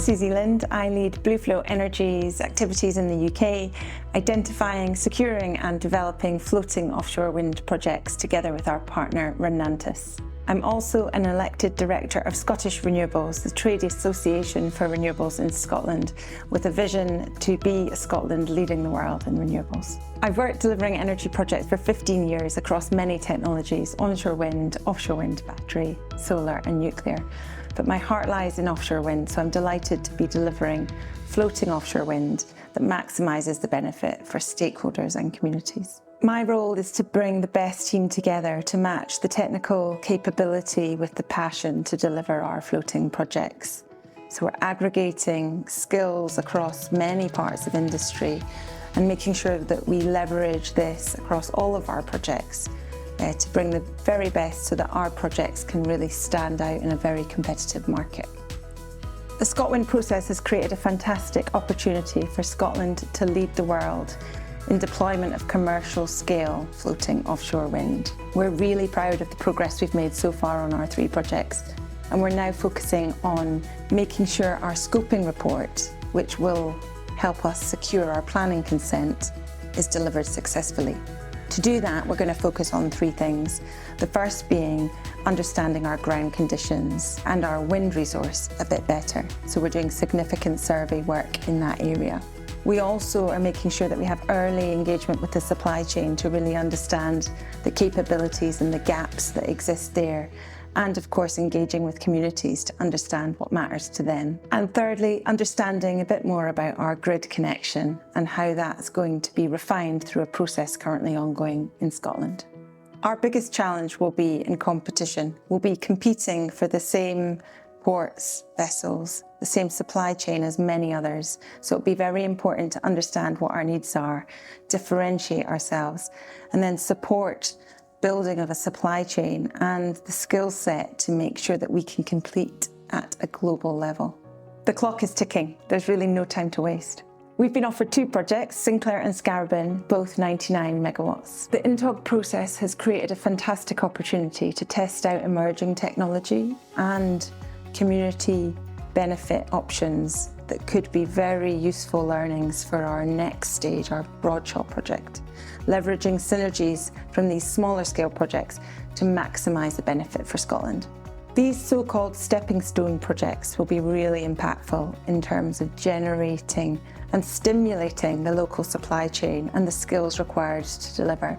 Susie Lind. I lead BlueFloat Energy's activities in the UK, identifying, securing and developing floating offshore wind projects together with our partner Renantis. I'm also an elected director of Scottish Renewables, the trade association for renewables in Scotland, with a vision to be Scotland leading the world in renewables. I've worked delivering energy projects for 15 years across many technologies: onshore wind, offshore wind, battery, solar and nuclear. But my heart lies in offshore wind, so I'm delighted to be delivering floating offshore wind that maximises the benefit for stakeholders and communities. My role is to bring the best team together to match the technical capability with the passion to deliver our floating projects. So we're aggregating skills across many parts of industry and making sure that we leverage this across all of our projects to bring the very best so that our projects can really stand out in a very competitive market. The ScotWind process has created a fantastic opportunity for Scotland to lead the world in deployment of commercial scale floating offshore wind. We're really proud of the progress we've made so far on our 3 projects, and we're now focusing on making sure our scoping report, which will help us secure our planning consent, is delivered successfully. To do that, we're going to focus on 3 things. The first being understanding our ground conditions and our wind resource a bit better. So we're doing significant survey work in that area. We also are making sure that we have early engagement with the supply chain to really understand the capabilities and the gaps that exist there, and of course engaging with communities to understand what matters to them. And thirdly, understanding a bit more about our grid connection and how that's going to be refined through a process currently ongoing in Scotland. Our biggest challenge will be in competition. We'll be competing for the same ports, vessels, the same supply chain as many others. So it'll be very important to understand what our needs are, differentiate ourselves, and then support building of a supply chain and the skill set to make sure that we can compete at a global level. The clock is ticking. There's really no time to waste. We've been offered 2 projects, Sinclair and Scarabin, both 99 megawatts. The INTOG process has created a fantastic opportunity to test out emerging technology and community benefit options that could be very useful learnings for our next stage, our Broadshaw project, leveraging synergies from these smaller scale projects to maximise the benefit for Scotland. These so-called stepping stone projects will be really impactful in terms of generating and stimulating the local supply chain and the skills required to deliver.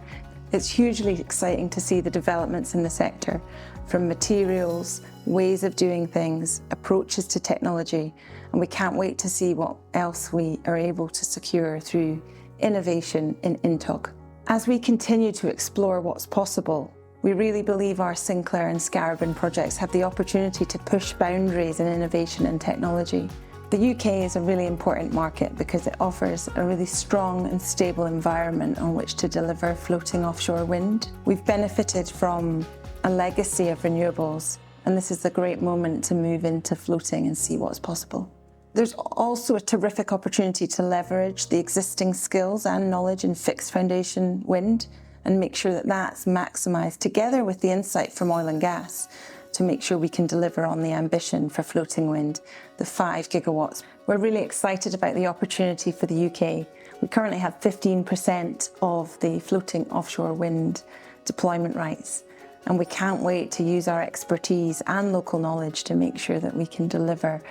It's hugely exciting to see the developments in the sector, from materials, ways of doing things, approaches to technology, and we can't wait to see what else we are able to secure through innovation in INTOG. As we continue to explore what's possible, we really believe our Sinclair and Scarabin projects have the opportunity to push boundaries in innovation and technology. The UK is a really important market because it offers a really strong and stable environment on which to deliver floating offshore wind. We've benefited from a legacy of renewables, and this is a great moment to move into floating and see what's possible. There's also a terrific opportunity to leverage the existing skills and knowledge in fixed foundation wind and make sure that that's maximised together with the insight from oil and gas to make sure we can deliver on the ambition for floating wind, the 5 gigawatts. We're really excited about the opportunity for the UK. We currently have 15% of the floating offshore wind deployment rights, and we can't wait to use our expertise and local knowledge to make sure that we can deliver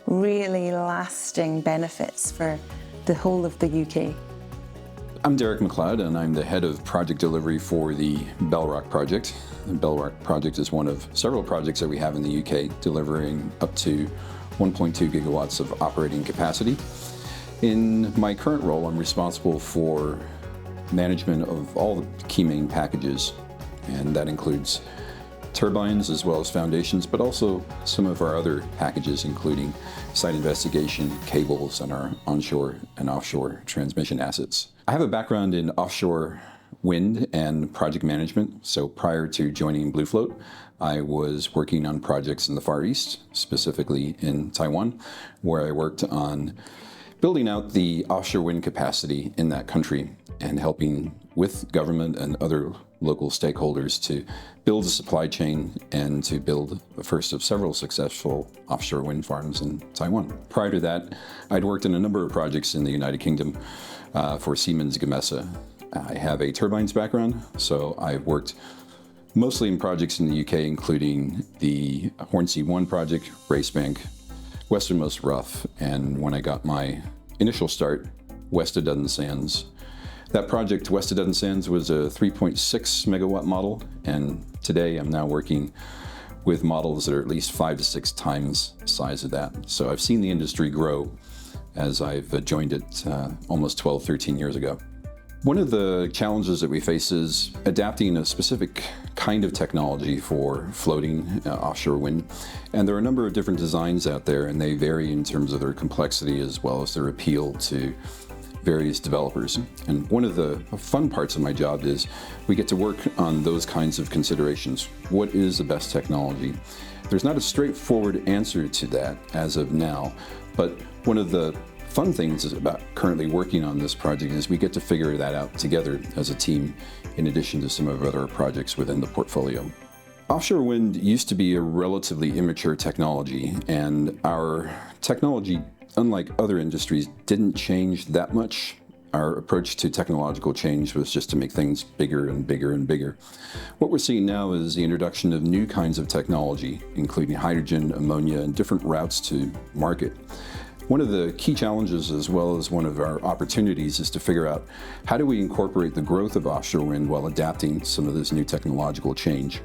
really lasting benefits for the whole of the UK. I'm Derek McLeod, and I'm the head of project delivery for the Bellrock project. The Bellrock project is one of several projects that we have in the UK, delivering up to 1.2 gigawatts of operating capacity. In my current role, I'm responsible for management of all the key main packages, and that includes turbines as well as foundations, but also some of our other packages, including site investigation, cables, and our onshore and offshore transmission assets. I have a background in offshore wind and project management. So prior to joining BlueFloat, I was working on projects in the Far East, specifically in Taiwan, where I worked on building out the offshore wind capacity in that country and helping with government and other local stakeholders to build a supply chain and to build the first of several successful offshore wind farms in Taiwan. Prior to that, I'd worked in a number of projects in the United Kingdom for Siemens Gamesa. I have a turbines background, so I've worked mostly in projects in the UK, including the Hornsea 1 project, Racebank, Westernmost Rough, and when I got my initial start, West of Duddon Sands. That project, West of Duddon Sands, was a 3.6 megawatt model, and today I'm now working with models that are at least 5 to 6 times the size of that. So I've seen the industry grow as I've joined it almost 12, 13 years ago. One of the challenges that we face is adapting a specific kind of technology for floating offshore wind. And there are a number of different designs out there, and they vary in terms of their complexity as well as their appeal to various developers. And one of the fun parts of my job is we get to work on those kinds of considerations. What is the best technology? There's not a straightforward answer to that as of now, but one of the fun things about currently working on this project is we get to figure that out together as a team, in addition to some of our other projects within the portfolio. Offshore wind used to be a relatively immature technology, and our technology, unlike other industries, didn't change that much. Our approach to technological change was just to make things bigger and bigger and bigger. What we're seeing now is the introduction of new kinds of technology, including hydrogen, ammonia, and different routes to market. One of the key challenges, as well as one of our opportunities, is to figure out how do we incorporate the growth of offshore wind while adapting some of this new technological change.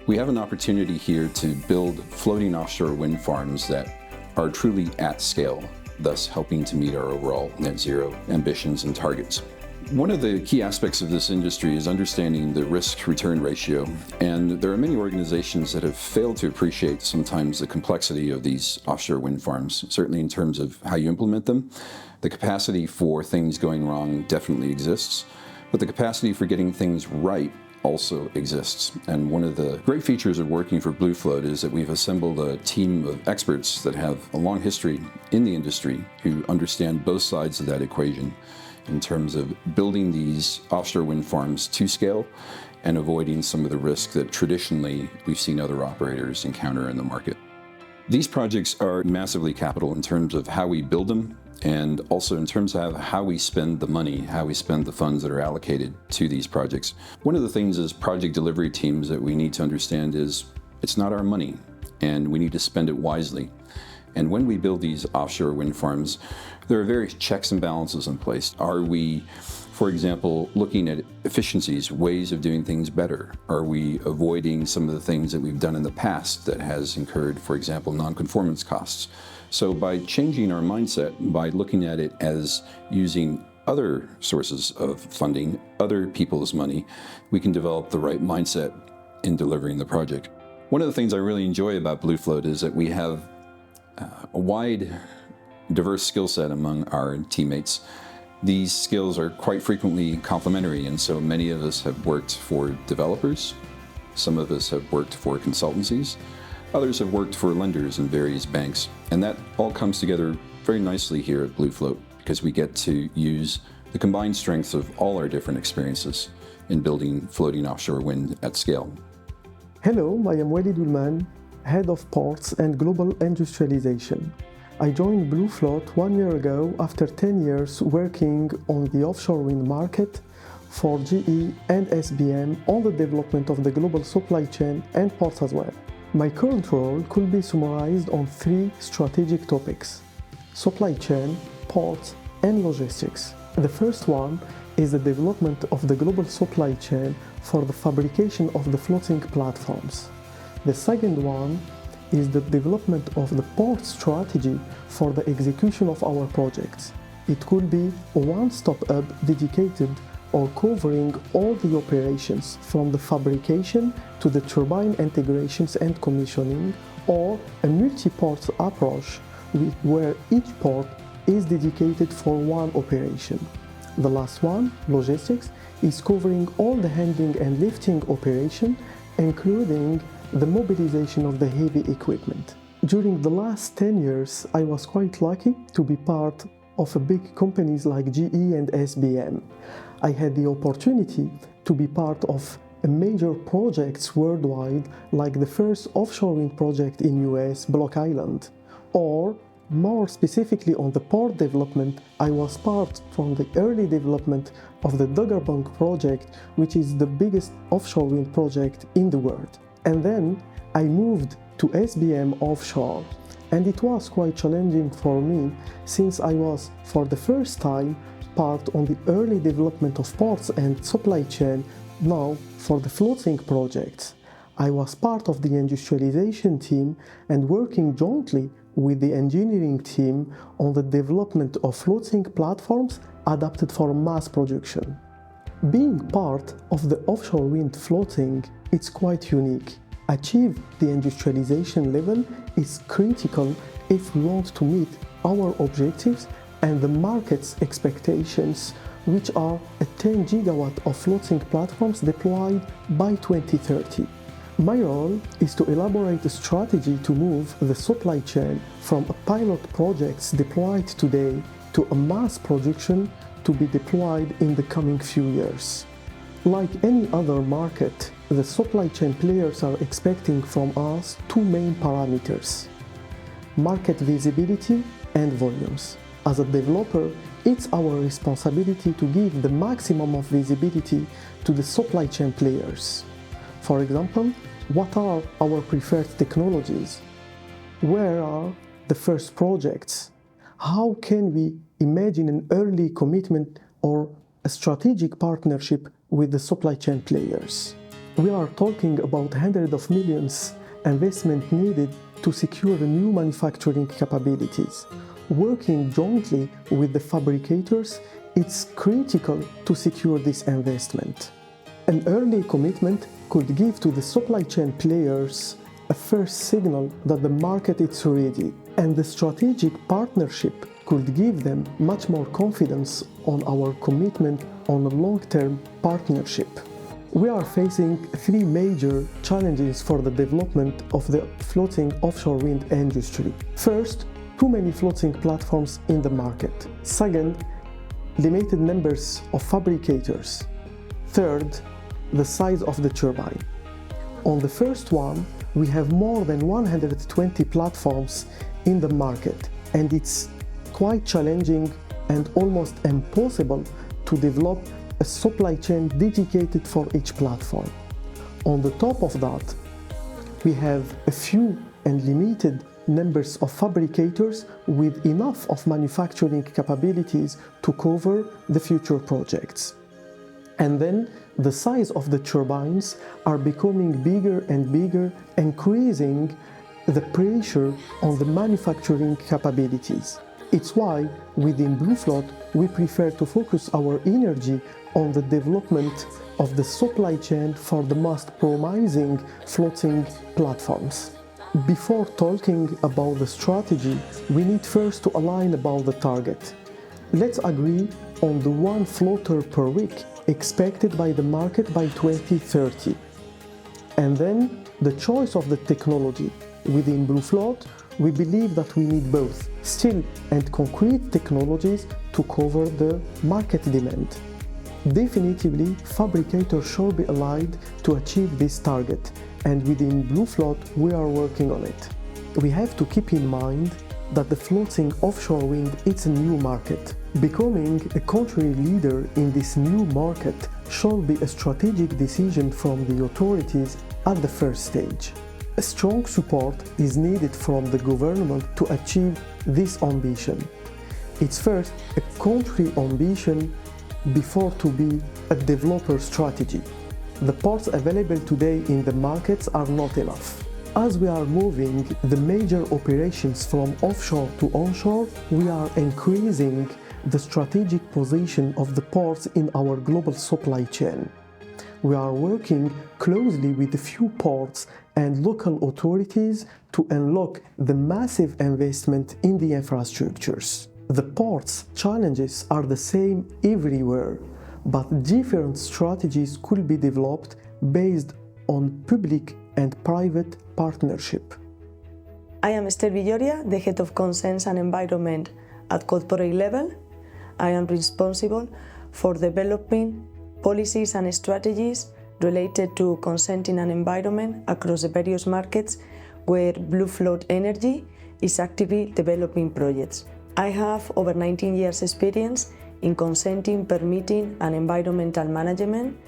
We have an opportunity here to build floating offshore wind farms that are truly at scale, thus helping to meet our overall net zero ambitions and targets. One of the key aspects of this industry is understanding the risk-return ratio, and there are many organizations that have failed to appreciate sometimes the complexity of these offshore wind farms, certainly in terms of how you implement them. The capacity for things going wrong definitely exists, but the capacity for getting things right also exists. And one of the great features of working for BlueFloat is that we've assembled a team of experts that have a long history in the industry who understand both sides of that equation in terms of building these offshore wind farms to scale and avoiding some of the risk that traditionally we've seen other operators encounter in the market. These projects are massively capital in terms of how we build them, and also in terms of how we spend the money, how we spend the funds that are allocated to these projects. One of the things as project delivery teams that we need to understand is it's not our money, and we need to spend it wisely. And when we build these offshore wind farms, there are various checks and balances in place. Are we, for example, looking at efficiencies, ways of doing things better? Are we avoiding some of the things that we've done in the past that has incurred, for example, non-conformance costs? So by changing our mindset, by looking at it as using other sources of funding, other people's money, we can develop the right mindset in delivering the project. One of the things I really enjoy about BlueFloat is that we have a wide, diverse skill set among our teammates. These skills are quite frequently complementary, and so many of us have worked for developers, some of us have worked for consultancies, others have worked for lenders and various banks, and that all comes together very nicely here at BlueFloat because we get to use the combined strengths of all our different experiences in building floating offshore wind at scale. Hello, I am Walid Ulman, Head of Ports and Global Industrialization. I joined BlueFloat 1 year ago after 10 years working on the offshore wind market for GE and SBM on the development of the global supply chain and ports as well. My current role could be summarized on 3 strategic topics: supply chain, ports, and logistics. The first one is the development of the global supply chain for the fabrication of the floating platforms. The second one is the development of the port strategy for the execution of our projects. It could be a one-stop hub dedicated or covering all the operations from the fabrication to the turbine integrations and commissioning, or a multi-port approach where each port is dedicated for one operation. The last one, logistics, is covering all the handling and lifting operation, including the mobilization of the heavy equipment. During the last 10 years, I was quite lucky to be part of big companies like GE and SBM. I had the opportunity to be part of major projects worldwide, like the first offshore wind project in US, Block Island, or more specifically on the port development, I was part from the early development of the Dogger Bank project, which is the biggest offshore wind project in the world. And then I moved to SBM Offshore, and it was quite challenging for me since I was for the first time part on the early development of ports and supply chain. Now for the floating projects, I was part of the industrialization team and working jointly with the engineering team on the development of floating platforms adapted for mass production. Being part of the offshore wind floating, it's quite unique. Achieve the industrialization level is critical if we want to meet our objectives and the market's expectations, which are a 10 gigawatt of floating platforms deployed by 2030. My role is to elaborate a strategy to move the supply chain from a pilot projects deployed today to a mass production to be deployed in the coming few years. Like any other market, the supply chain players are expecting from us two main parameters: market visibility and volumes. As a developer, it's our responsibility to give the maximum of visibility to the supply chain players. For example, what are our preferred technologies? Where are the first projects? How can we imagine an early commitment or a strategic partnership with the supply chain players? We are talking about hundreds of millions investment needed to secure new manufacturing capabilities. Working jointly with the fabricators, it's critical to secure this investment. An early commitment could give to the supply chain players a first signal that the market is ready, and the strategic partnership could give them much more confidence on our commitment on a long-term partnership. We are facing three major challenges for the development of the floating offshore wind industry. First, too many floating platforms in the market. Second, limited numbers of fabricators. Third, the size of the turbine. On the first one, we have more than 120 platforms in the market, and it's quite challenging and almost impossible to develop a supply chain dedicated for each platform. On the top of that, we have a few and limited numbers of fabricators with enough of manufacturing capabilities to cover the future projects. And then the size of the turbines are becoming bigger and bigger, increasing the pressure on the manufacturing capabilities. It's why within BlueFloat we prefer to focus our energy on the development of the supply chain for the most promising floating platforms. Before talking about the strategy, we need first to align about the target. Let's agree on the one floater per week expected by the market by 2030. And then the choice of the technology. Within BlueFloat, we believe that we need both still and concrete technologies to cover the market demand. Definitively, fabricators should be aligned to achieve this target, and within BlueFloat, we are working on it. We have to keep in mind that the floating offshore wind is a new market. Becoming a country leader in this new market should be a strategic decision from the authorities at the first stage. A strong support is needed from the government to achieve this ambition. It's first a country ambition before to be a developer strategy. The ports available today in the markets are not enough. As we are moving the major operations from offshore to onshore, we are increasing the strategic position of the ports in our global supply chain. We are working closely with a few ports and local authorities to unlock the massive investment in the infrastructures. The ports' challenges are the same everywhere, but different strategies could be developed based on public and private partnership. I am Esther Villoria, the Head of Consents and Environment at corporate level. I am responsible for developing policies and strategies related to consenting and environment across the various markets where BlueFloat Energy is actively developing projects. I have over 19 years experience in consenting, permitting and environmental management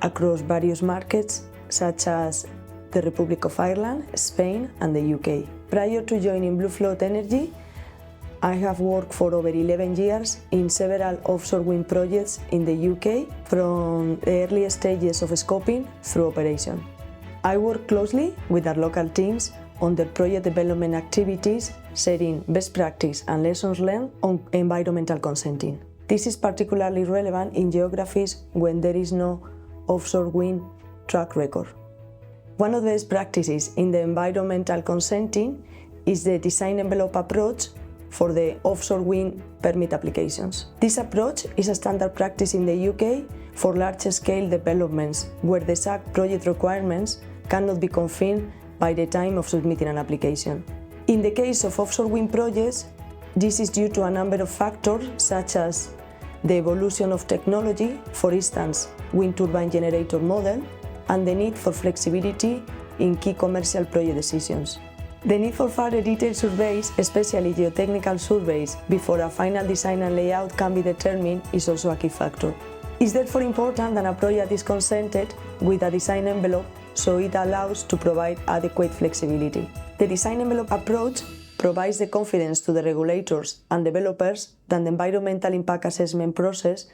across various markets such as the Republic of Ireland, Spain and the UK. Prior to joining BlueFloat Energy, I have worked for over 11 years in several offshore wind projects in the UK, from the early stages of scoping through operation. I work closely with our local teams on their project development activities, sharing best practice and lessons learned on environmental consenting. This is particularly relevant in geographies when there is no offshore wind track record. One of the best practices in the environmental consenting is the design envelope approach for the offshore wind permit applications. This approach is a standard practice in the UK for large-scale developments where the exact project requirements cannot be confirmed by the time of submitting an application. In the case of offshore wind projects, this is due to a number of factors such as the evolution of technology, for instance, wind turbine generator model, and the need for flexibility in key commercial project decisions. The need for further detailed surveys, especially geotechnical surveys, before a final design and layout can be determined is also a key factor. It's therefore important that a project is consented with a design envelope so it allows to provide adequate flexibility. The design envelope approach provides the confidence to the regulators and developers that the environmental impact assessment process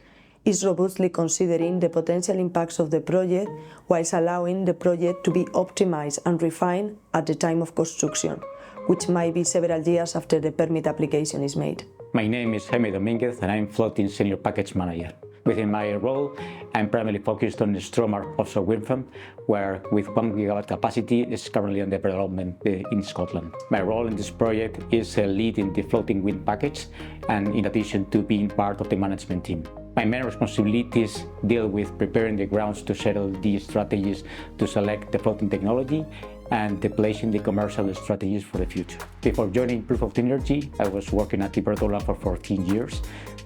is robustly considering the potential impacts of the project whilst allowing the project to be optimized and refined at the time of construction, which might be several years after the permit application is made. My name is Jaime Dominguez and I'm Floating Senior Package Manager. Within my role, I'm primarily focused on the Stromar offshore wind farm, where with 1 gigawatt capacity is currently under development in Scotland. My role in this project is leading the floating wind package, and in addition to being part of the management team. My main responsibilities deal with preparing the grounds to settle the strategies to select the floating technology and placing the commercial strategies for the future. Before joining BlueFloat Energy, I was working at Iberdrola for 14 years.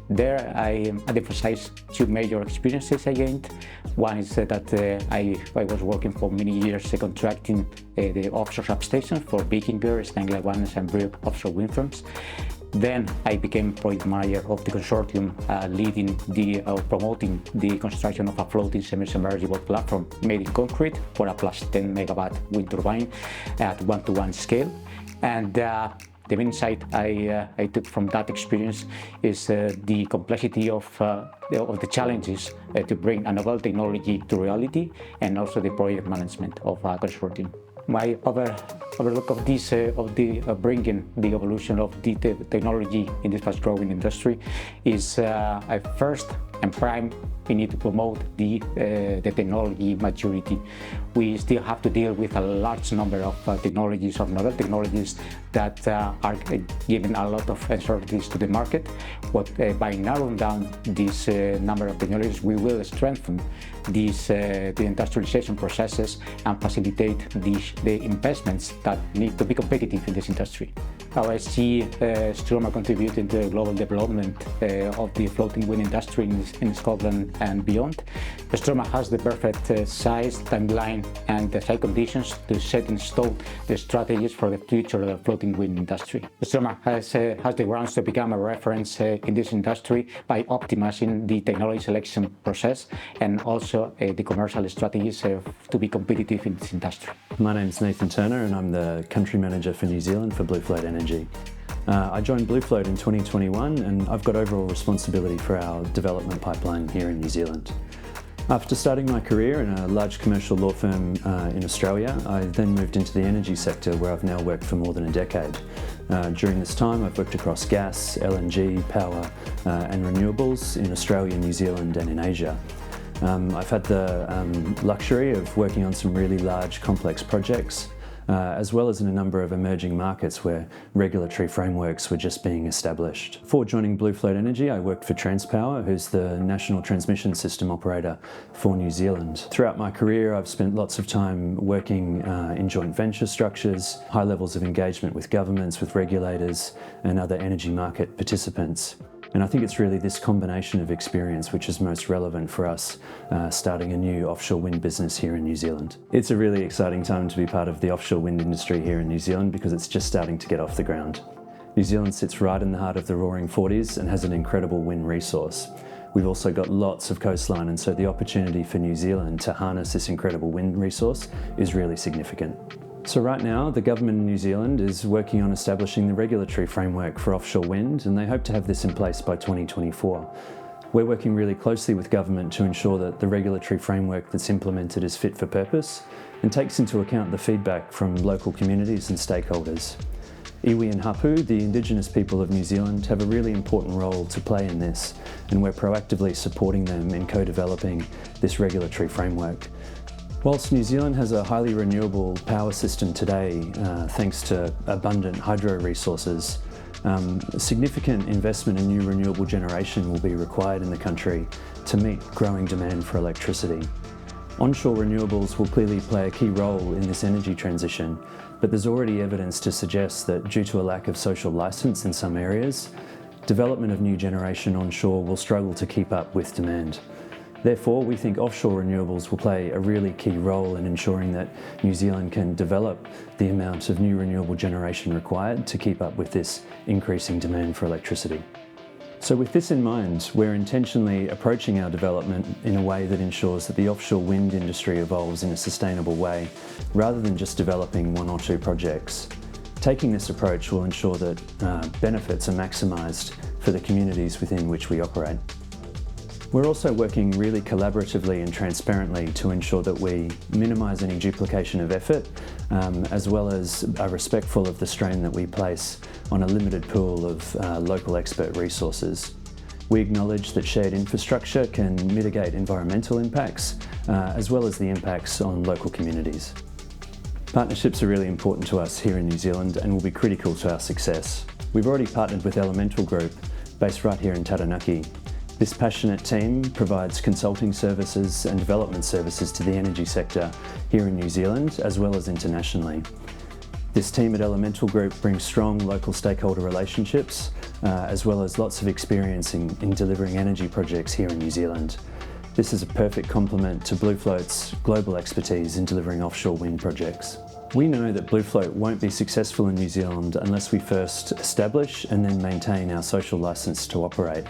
There I emphasized two major experiences I gained. One is that I was working for many years contracting the offshore substations for Vikinger, Stangla 1 and Brugge offshore wind farms. Then I became project manager of the consortium leading promoting the construction of a floating semi-submersible platform made in concrete for a plus 10 megawatt wind turbine at 1-to-1 scale. And the main insight I took from that experience is the complexity of the challenges to bring a novel technology to reality, and also the project management of a consortium. My overlook of this, bringing the evolution of the technology in this fast-growing industry is first and prime, we need to promote the technology maturity. We still have to deal with a large number of technologies, of novel technologies that are giving a lot of uncertainties to the market. But by narrowing down this number of technologies, we will strengthen these the industrialization processes and facilitate the investments that need to be competitive in this industry. How I see Stromar contributing to the global development of the floating wind industry in Scotland and beyond. Stromar has the perfect size, timeline and the site conditions to set in stone the strategies for the future of the floating wind industry. Stromar has the grounds to become a reference in this industry by optimizing the technology selection process and also the commercial strategies to be competitive in this industry. My name is Nathan Turner and I'm the Country Manager for New Zealand for BlueFloat Energy. I joined BlueFloat in 2021 and I've got overall responsibility for our development pipeline here in New Zealand. After starting my career in a large commercial law firm in Australia, I then moved into the energy sector where I've now worked for more than a decade. During this time I've worked across gas, LNG, power and renewables in Australia, New Zealand and in Asia. I've had the luxury of working on some really large complex projects as well as in a number of emerging markets where regulatory frameworks were just being established. Before joining BlueFloat Energy, I worked for Transpower, who's the national transmission system operator for New Zealand. Throughout my career, I've spent lots of time working in joint venture structures, high levels of engagement with governments, with regulators and other energy market participants. And I think it's really this combination of experience which is most relevant for us starting a new offshore wind business here in New Zealand. It's a really exciting time to be part of the offshore wind industry here in New Zealand because it's just starting to get off the ground. New Zealand sits right in the heart of the Roaring Forties and has an incredible wind resource. We've also got lots of coastline, and so the opportunity for New Zealand to harness this incredible wind resource is really significant. So right now, the government in New Zealand is working on establishing the regulatory framework for offshore wind, and they hope to have this in place by 2024. We're working really closely with government to ensure that the regulatory framework that's implemented is fit for purpose and takes into account the feedback from local communities and stakeholders. Iwi and Hapu, the Indigenous people of New Zealand, have a really important role to play in this, and we're proactively supporting them in co-developing this regulatory framework. Whilst New Zealand has a highly renewable power system today, thanks to abundant hydro resources, significant investment in new renewable generation will be required in the country to meet growing demand for electricity. Onshore renewables will clearly play a key role in this energy transition, but there's already evidence to suggest that due to a lack of social licence in some areas, development of new generation onshore will struggle to keep up with demand. Therefore, we think offshore renewables will play a really key role in ensuring that New Zealand can develop the amount of new renewable generation required to keep up with this increasing demand for electricity. So with this in mind, we're intentionally approaching our development in a way that ensures that the offshore wind industry evolves in a sustainable way, rather than just developing one or two projects. Taking this approach will ensure that benefits are maximised for the communities within which we operate. We're also working really collaboratively and transparently to ensure that we minimise any duplication of effort, as well as are respectful of the strain that we place on a limited pool of local expert resources. We acknowledge that shared infrastructure can mitigate environmental impacts, as well as the impacts on local communities. Partnerships are really important to us here in New Zealand and will be critical to our success. We've already partnered with Elemental Group, based right here in Taranaki. This passionate team provides consulting services and development services to the energy sector here in New Zealand, as well as internationally. This team at Elemental Group brings strong local stakeholder relationships, as well as lots of experience in delivering energy projects here in New Zealand. This is a perfect complement to BlueFloat's global expertise in delivering offshore wind projects. We know that BlueFloat won't be successful in New Zealand unless we first establish and then maintain our social licence to operate.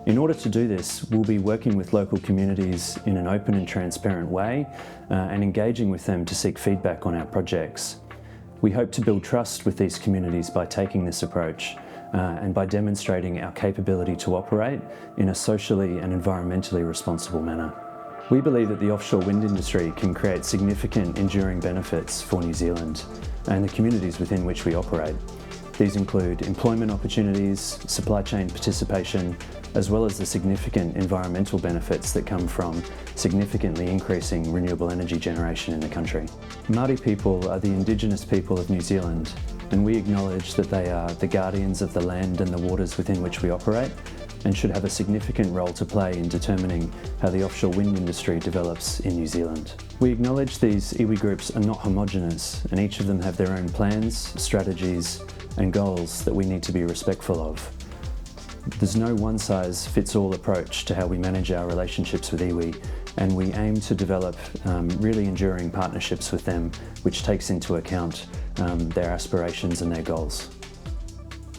In order to do this, we'll be working with local communities in an open and transparent way and engaging with them to seek feedback on our projects. We hope to build trust with these communities by taking this approach and by demonstrating our capability to operate in a socially and environmentally responsible manner. We believe that the offshore wind industry can create significant enduring benefits for New Zealand and the communities within which we operate. These include employment opportunities, supply chain participation, as well as the significant environmental benefits that come from significantly increasing renewable energy generation in the country. Māori people are the Indigenous people of New Zealand, and we acknowledge that they are the guardians of the land and the waters within which we operate, and should have a significant role to play in determining how the offshore wind industry develops in New Zealand. We acknowledge these iwi groups are not homogenous, and each of them have their own plans, strategies, and goals that we need to be respectful of. There's no one-size-fits-all approach to how we manage our relationships with iwi, and we aim to develop really enduring partnerships with them, which takes into account their aspirations and their goals.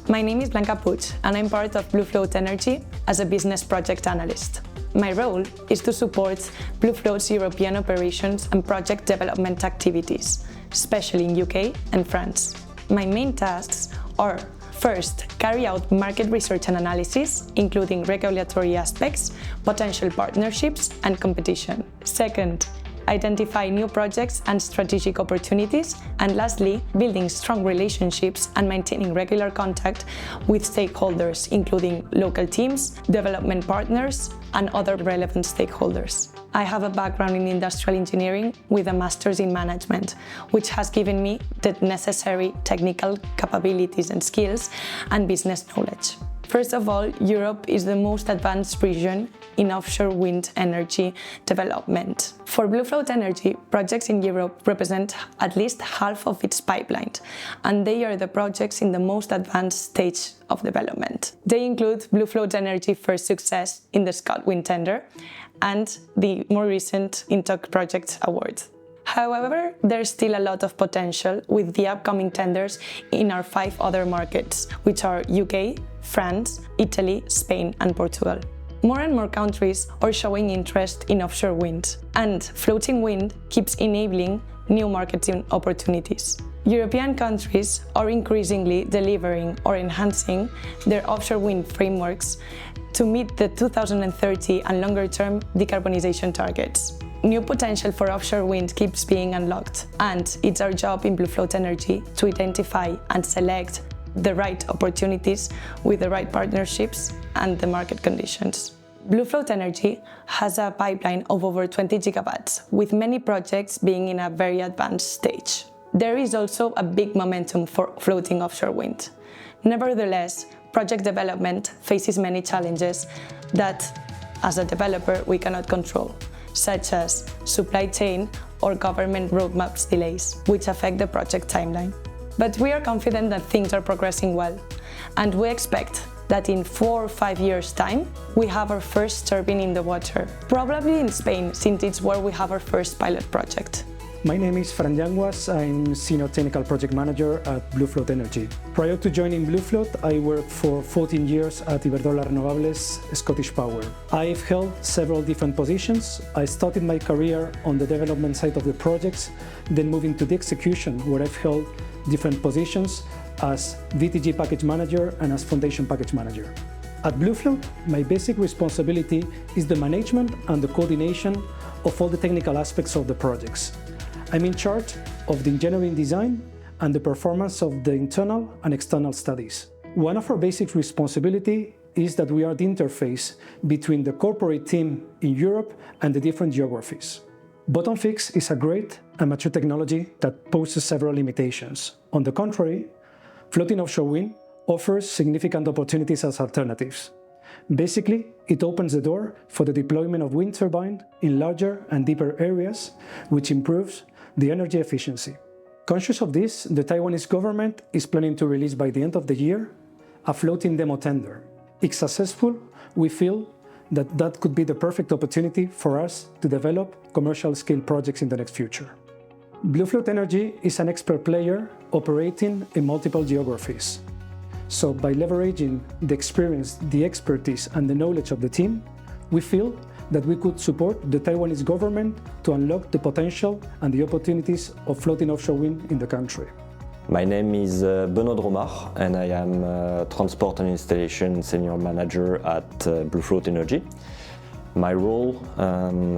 My name is Blanca Puig, and I'm part of BlueFloat Energy as a business project analyst. My role is to support BlueFloat's European operations and project development activities, especially in UK and France. My main tasks are: first, carry out market research and analysis, including regulatory aspects, potential partnerships, and competition. Second, identify new projects and strategic opportunities. And lastly, building strong relationships and maintaining regular contact with stakeholders, including local teams, development partners, and other relevant stakeholders. I have a background in industrial engineering with a master's in management, which has given me the necessary technical capabilities and skills and business knowledge. First of all, Europe is the most advanced region in offshore wind energy development. For BlueFloat Energy, projects in Europe represent at least half of its pipeline, and they are the projects in the most advanced stage of development. They include BlueFloat Energy first success in the ScotWind tender and the more recent INTOC project award. However, there's still a lot of potential with the upcoming tenders in our 5 other markets, which are UK, France, Italy, Spain and Portugal. More and more countries are showing interest in offshore wind, and floating wind keeps enabling new marketing opportunities. European countries are increasingly delivering or enhancing their offshore wind frameworks to meet the 2030 and longer-term decarbonization targets. New potential for offshore wind keeps being unlocked, and it's our job in BlueFloat Energy to identify and select the right opportunities with the right partnerships and the market conditions. BlueFloat Energy has a pipeline of over 20 gigawatts, with many projects being in a very advanced stage. There is also a big momentum for floating offshore wind. Nevertheless, project development faces many challenges that, as a developer, we cannot control, such as supply chain or government roadmaps delays, which affect the project timeline. But we are confident that things are progressing well, and we expect that in 4 or 5 years' time, we have our first turbine in the water, probably in Spain, since it's where we have our first pilot project. My name is Fran Yanguas. I'm Senior Technical Project Manager at BlueFloat Energy. Prior to joining BlueFloat, I worked for 14 years at Iberdrola Renovables, Scottish Power. I've held several different positions. I started my career on the development side of the projects, then moving to the execution, where I've held different positions as VTG Package Manager and as Foundation Package Manager. At BlueFloat, my basic responsibility is the management and the coordination of all the technical aspects of the projects. I'm in charge of the engineering design and the performance of the internal and external studies. One of our basic responsibilities is that we are the interface between the corporate team in Europe and the different geographies. Bottom fix is a great and mature technology that poses several limitations. On the contrary, floating offshore wind offers significant opportunities as alternatives. Basically, it opens the door for the deployment of wind turbines in larger and deeper areas, which improves the energy efficiency. Conscious of this, the Taiwanese government is planning to release by the end of the year a floating demo tender. If successful, we feel that could be the perfect opportunity for us to develop commercial-scale projects in the next future. BlueFloat Energy is an expert player operating in multiple geographies. So by leveraging the experience, the expertise and the knowledge of the team, we feel that we could support the Taiwanese government to unlock the potential and the opportunities of floating offshore wind in the country. My name is Benoît Dromard, and I am Transport and Installation Senior Manager at BlueFloat Energy. My role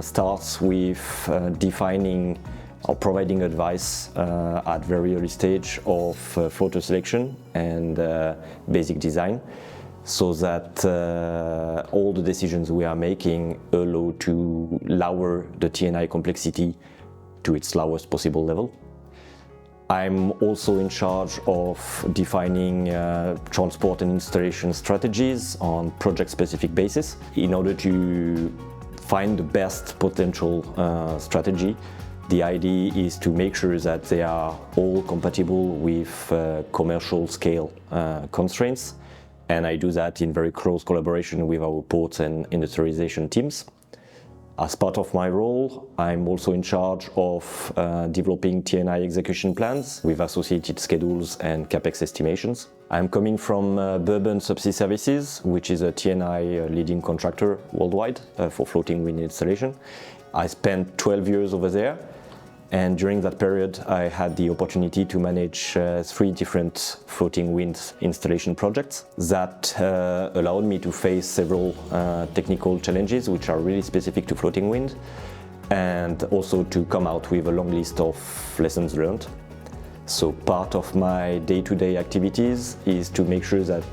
starts with defining or providing advice at very early stage of floater selection and basic design, so that all the decisions we are making allow to lower the T&I complexity to its lowest possible level. I'm also in charge of defining transport and installation strategies on project-specific basis in order to find the best potential strategy. The idea is to make sure that they are all compatible with commercial scale constraints, and I do that in very close collaboration with our ports and industrialization teams. As part of my role, I'm also in charge of developing T&I execution plans with associated schedules and CapEx estimations. I'm coming from Bourbon Subsea Services, which is a T&I leading contractor worldwide for floating wind installation. I spent 12 years over there, and during that period I had the opportunity to manage 3 different floating wind installation projects that allowed me to face several technical challenges which are really specific to floating wind, and also to come out with a long list of lessons learned. So part of my day-to-day activities is to make sure that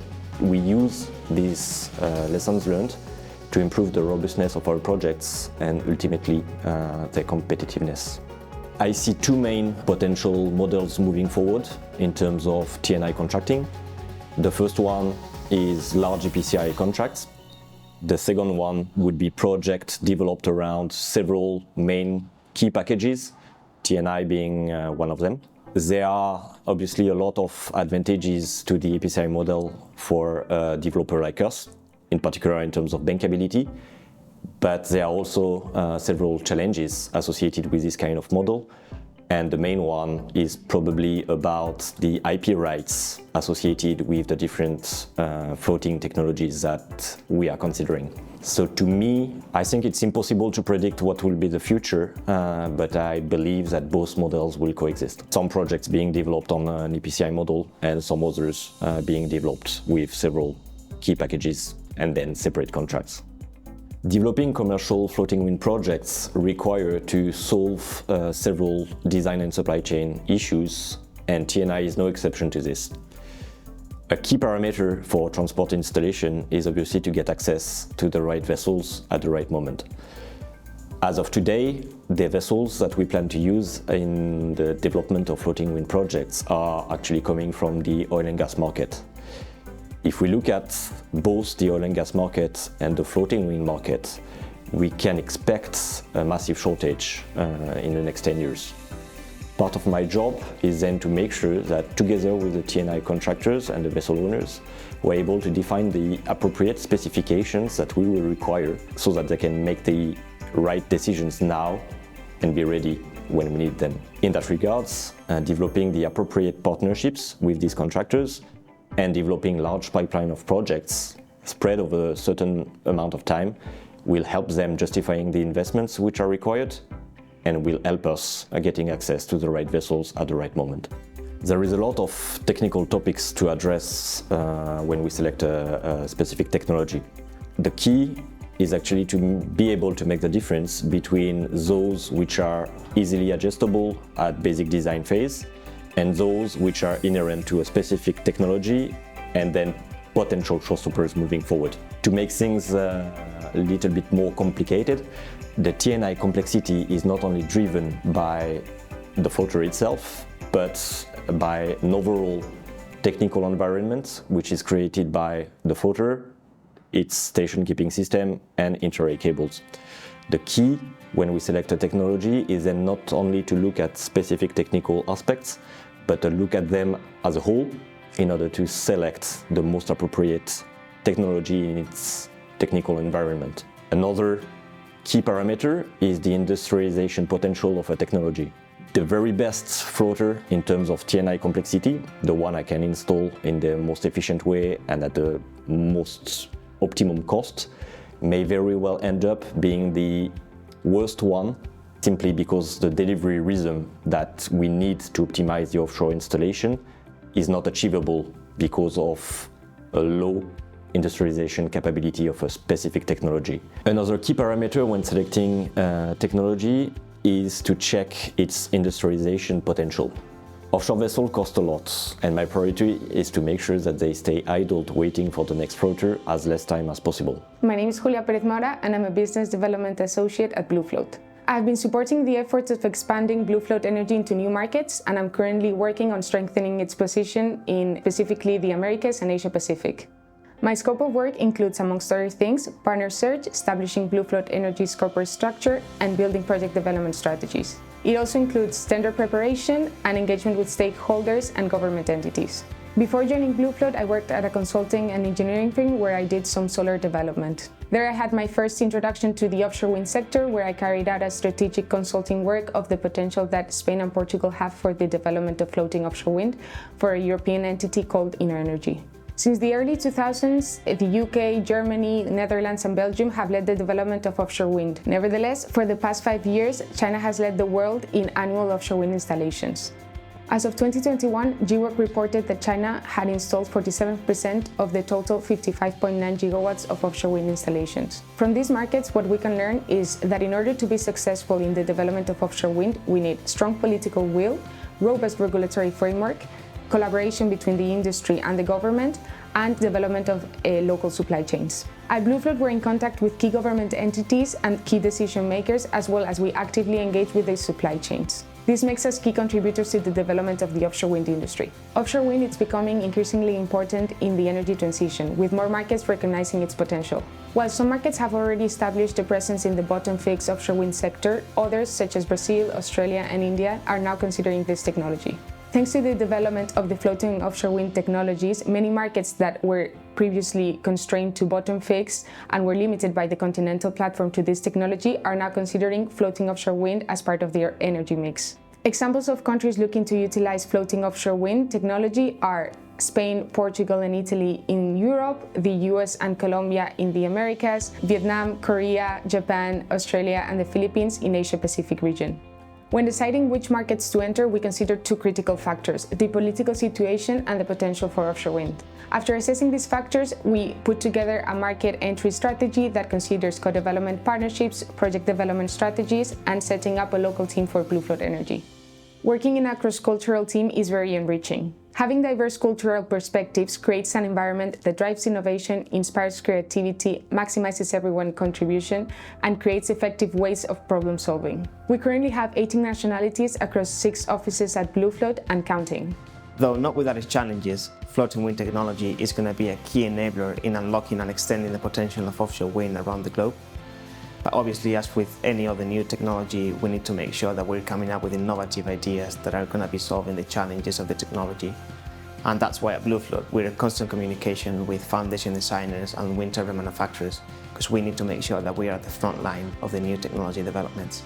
we use these lessons learned to improve the robustness of our projects and ultimately their competitiveness. I see 2 main potential models moving forward in terms of T&I contracting. The first one is large EPCI contracts. The second one would be projects developed around several main key packages, T&I being one of them. There are obviously a lot of advantages to the EPCI model for a developer like us, in particular in terms of bankability, but there are also several challenges associated with this kind of model. And the main one is probably about the IP rights associated with the different floating technologies that we are considering. So to me, I think it's impossible to predict what will be the future, but I believe that both models will coexist. Some projects being developed on an EPCI model and some others being developed with several key packages and then separate contracts. Developing commercial floating wind projects require to solve several design and supply chain issues, and T&I is no exception to this. A key parameter for transport installation is obviously to get access to the right vessels at the right moment. As of today, the vessels that we plan to use in the development of floating wind projects are actually coming from the oil and gas market. If we look at both the oil and gas market and the floating wind market, we can expect a massive shortage in the next 10 years. Part of my job is then to make sure that together with the T&I contractors and the vessel owners, we're able to define the appropriate specifications that we will require so that they can make the right decisions now and be ready when we need them. In that regards, developing the appropriate partnerships with these contractors and developing large pipeline of projects spread over a certain amount of time will help them justifying the investments which are required and will help us getting access to the right vessels at the right moment. There is a lot of technical topics to address when we select a specific technology. The key is actually to be able to make the difference between those which are easily adjustable at basic design phase and those which are inherent to a specific technology and then potential showstoppers moving forward. To make things a little bit more complicated, the T&I complexity is not only driven by the floater itself, but by an overall technical environment which is created by the floater, its station keeping system and inter-array cables. The key when we select a technology is then not only to look at specific technical aspects, but to look at them as a whole in order to select the most appropriate technology in its technical environment. Another key parameter is the industrialization potential of a technology. The very best floater in terms of T&I complexity, the one I can install in the most efficient way and at the most optimum cost, may very well end up being the worst one, simply because the delivery rhythm that we need to optimize the offshore installation is not achievable because of a low industrialization capability of a specific technology. Another key parameter when selecting technology is to check its industrialization potential. Offshore vessels cost a lot, and my priority is to make sure that they stay idled waiting for the next floater as less time as possible. My name is Julia Perez Mora, and I'm a Business Development Associate at BlueFloat. I've been supporting the efforts of expanding BlueFloat Energy into new markets, and I'm currently working on strengthening its position in specifically the Americas and Asia Pacific. My scope of work includes, amongst other things, partner search, establishing BlueFloat Energy's corporate structure, and building project development strategies. It also includes tender preparation and engagement with stakeholders and government entities. Before joining BlueFloat, I worked at a consulting and engineering firm where I did some solar development. There I had my first introduction to the offshore wind sector, where I carried out a strategic consulting work of the potential that Spain and Portugal have for the development of floating offshore wind for a European entity called Inner Energy. Since the early 2000s, the UK, Germany, Netherlands and Belgium have led the development of offshore wind. Nevertheless, for the past 5 years, China has led the world in annual offshore wind installations. As of 2021, GWOC reported that China had installed 47% of the total 55.9 gigawatts of offshore wind installations. From these markets, what we can learn is that in order to be successful in the development of offshore wind, we need strong political will, robust regulatory framework, collaboration between the industry and the government, and development of local supply chains. At BlueFloat, we're in contact with key government entities and key decision makers, as well as we actively engage with these supply chains. This makes us key contributors to the development of the offshore wind industry. Offshore wind is becoming increasingly important in the energy transition, with more markets recognizing its potential. While some markets have already established a presence in the bottom-fixed offshore wind sector, others, such as Brazil, Australia, and India, are now considering this technology. Thanks to the development of the floating offshore wind technologies, many markets that were previously constrained to bottom fixed and were limited by the continental platform to this technology are now considering floating offshore wind as part of their energy mix. Examples of countries looking to utilize floating offshore wind technology are Spain, Portugal, and Italy in Europe, the US and Colombia in the Americas, Vietnam, Korea, Japan, Australia, and the Philippines in Asia-Pacific region. When deciding which markets to enter, we consider two critical factors: the political situation and the potential for offshore wind. After assessing these factors, we put together a market entry strategy that considers co-development partnerships, project development strategies, and setting up a local team for BlueFloat Energy. Working in a cross-cultural team is very enriching. Having diverse cultural perspectives creates an environment that drives innovation, inspires creativity, maximizes everyone's contribution, and creates effective ways of problem solving. We currently have 18 nationalities across 6 offices at BlueFloat and counting. Though not without its challenges, floating wind technology is going to be a key enabler in unlocking and extending the potential of offshore wind around the globe. But obviously, as with any other new technology, we need to make sure that we're coming up with innovative ideas that are going to be solving the challenges of the technology. And that's why at BlueFloat, we're in constant communication with foundation designers and wind turbine manufacturers, because we need to make sure that we are at the front line of the new technology developments.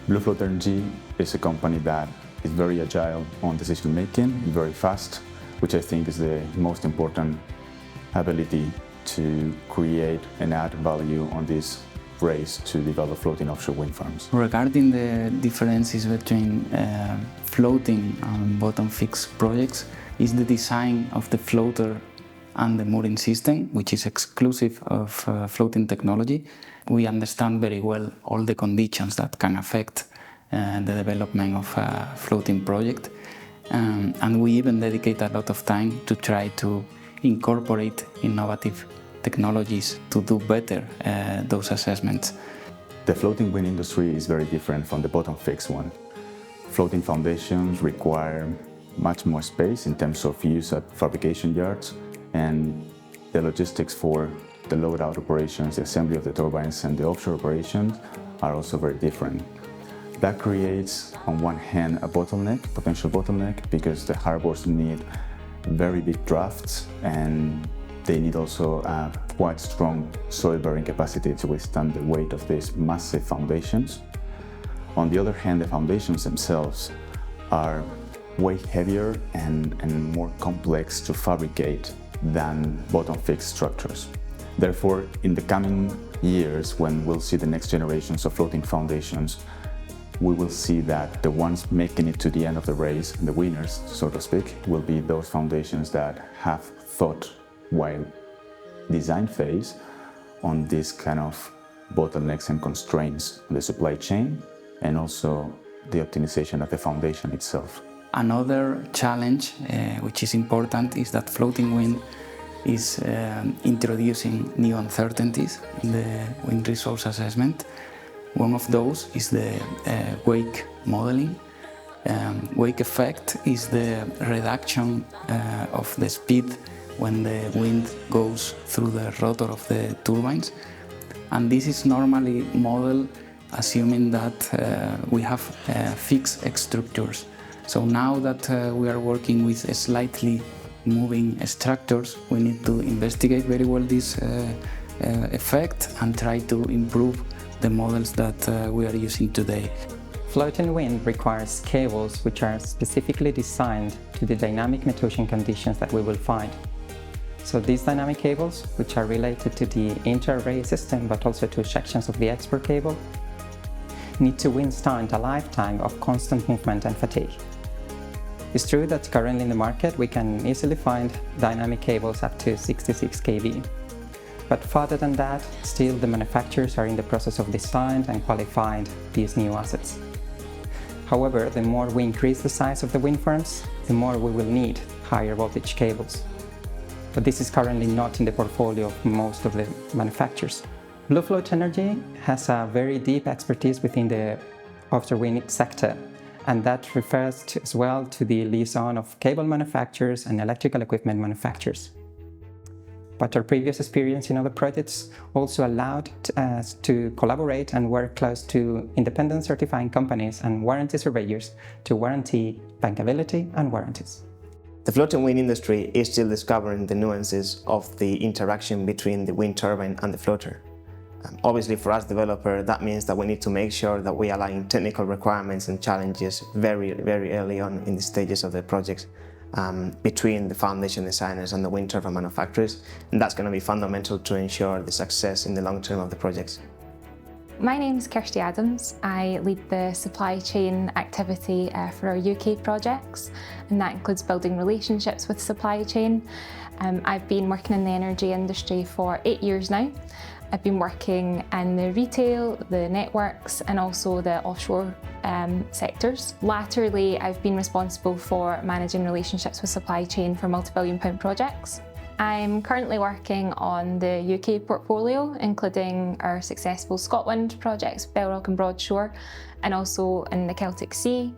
BlueFloat Energy is a company that is very agile on decision making, very fast, which I think is the most important ability to create and add value on this race to develop floating offshore wind farms. Regarding the differences between floating and bottom fixed projects is the design of the floater and the mooring system, which is exclusive of floating technology. We understand very well all the conditions that can affect the development of a floating project, and we even dedicate a lot of time to try to incorporate innovative technologies to do better those assessments. The floating wind industry is very different from the bottom fixed one. Floating foundations require much more space in terms of use at fabrication yards, and the logistics for the load-out operations, the assembly of the turbines, and the offshore operations are also very different. That creates, on one hand, a bottleneck, potential bottleneck, because the harbors need very big drafts, and they need also a quite strong soil-bearing capacity to withstand the weight of these massive foundations. On the other hand, the foundations themselves are way heavier and more complex to fabricate than bottom-fixed structures. Therefore, in the coming years, when we'll see the next generations of floating foundations, we will see that the ones making it to the end of the race, the winners, so to speak, will be those foundations that have thought while design phase on this kind of bottlenecks and constraints on the supply chain, and also the optimization of the foundation itself. Another challenge which is important is that floating wind is introducing new uncertainties in the wind resource assessment. One of those is the wake modeling. Wake effect is the reduction of the speed when the wind goes through the rotor of the turbines. And this is normally modeled assuming that we have fixed structures. So now that we are working with slightly moving structures, we need to investigate very well this effect and try to improve the models that we are using today. Floating wind requires cables which are specifically designed to the dynamic meteorological conditions that we will find. So these dynamic cables, which are related to the inter-array system but also to sections of the export cable, need to withstand a lifetime of constant movement and fatigue. It's true that currently in the market we can easily find dynamic cables up to 66 kV. But further than that, still the manufacturers are in the process of designing and qualifying these new assets. However, the more we increase the size of the wind farms, the more we will need higher voltage cables. But this is currently not in the portfolio of most of the manufacturers. BlueFloat Energy has a very deep expertise within the offshore wind sector, and that refers as well to the liaison of cable manufacturers and electrical equipment manufacturers. But our previous experience in other projects also allowed us to collaborate and work close to independent certifying companies and warranty surveyors to guarantee bankability and warranties. The floating wind industry is still discovering the nuances of the interaction between the wind turbine and the floater. Obviously, for us developer, that means that we need to make sure that we align technical requirements and challenges very early on in the stages of the project between the foundation designers and the wind turbine manufacturers, and that's going to be fundamental to ensure the success in the long term of the projects. My name's Kirsty Adams. I lead the supply chain activity for our UK projects, and that includes building relationships with supply chain. I've been working in the energy industry for 8 years now. I've been working in the retail, the networks, and also the offshore sectors. Latterly, I've been responsible for managing relationships with supply chain for multi-billion-pound projects. I'm currently working on the UK portfolio, including our successful Scotland projects, Belrock and Broadshore, and also in the Celtic Sea,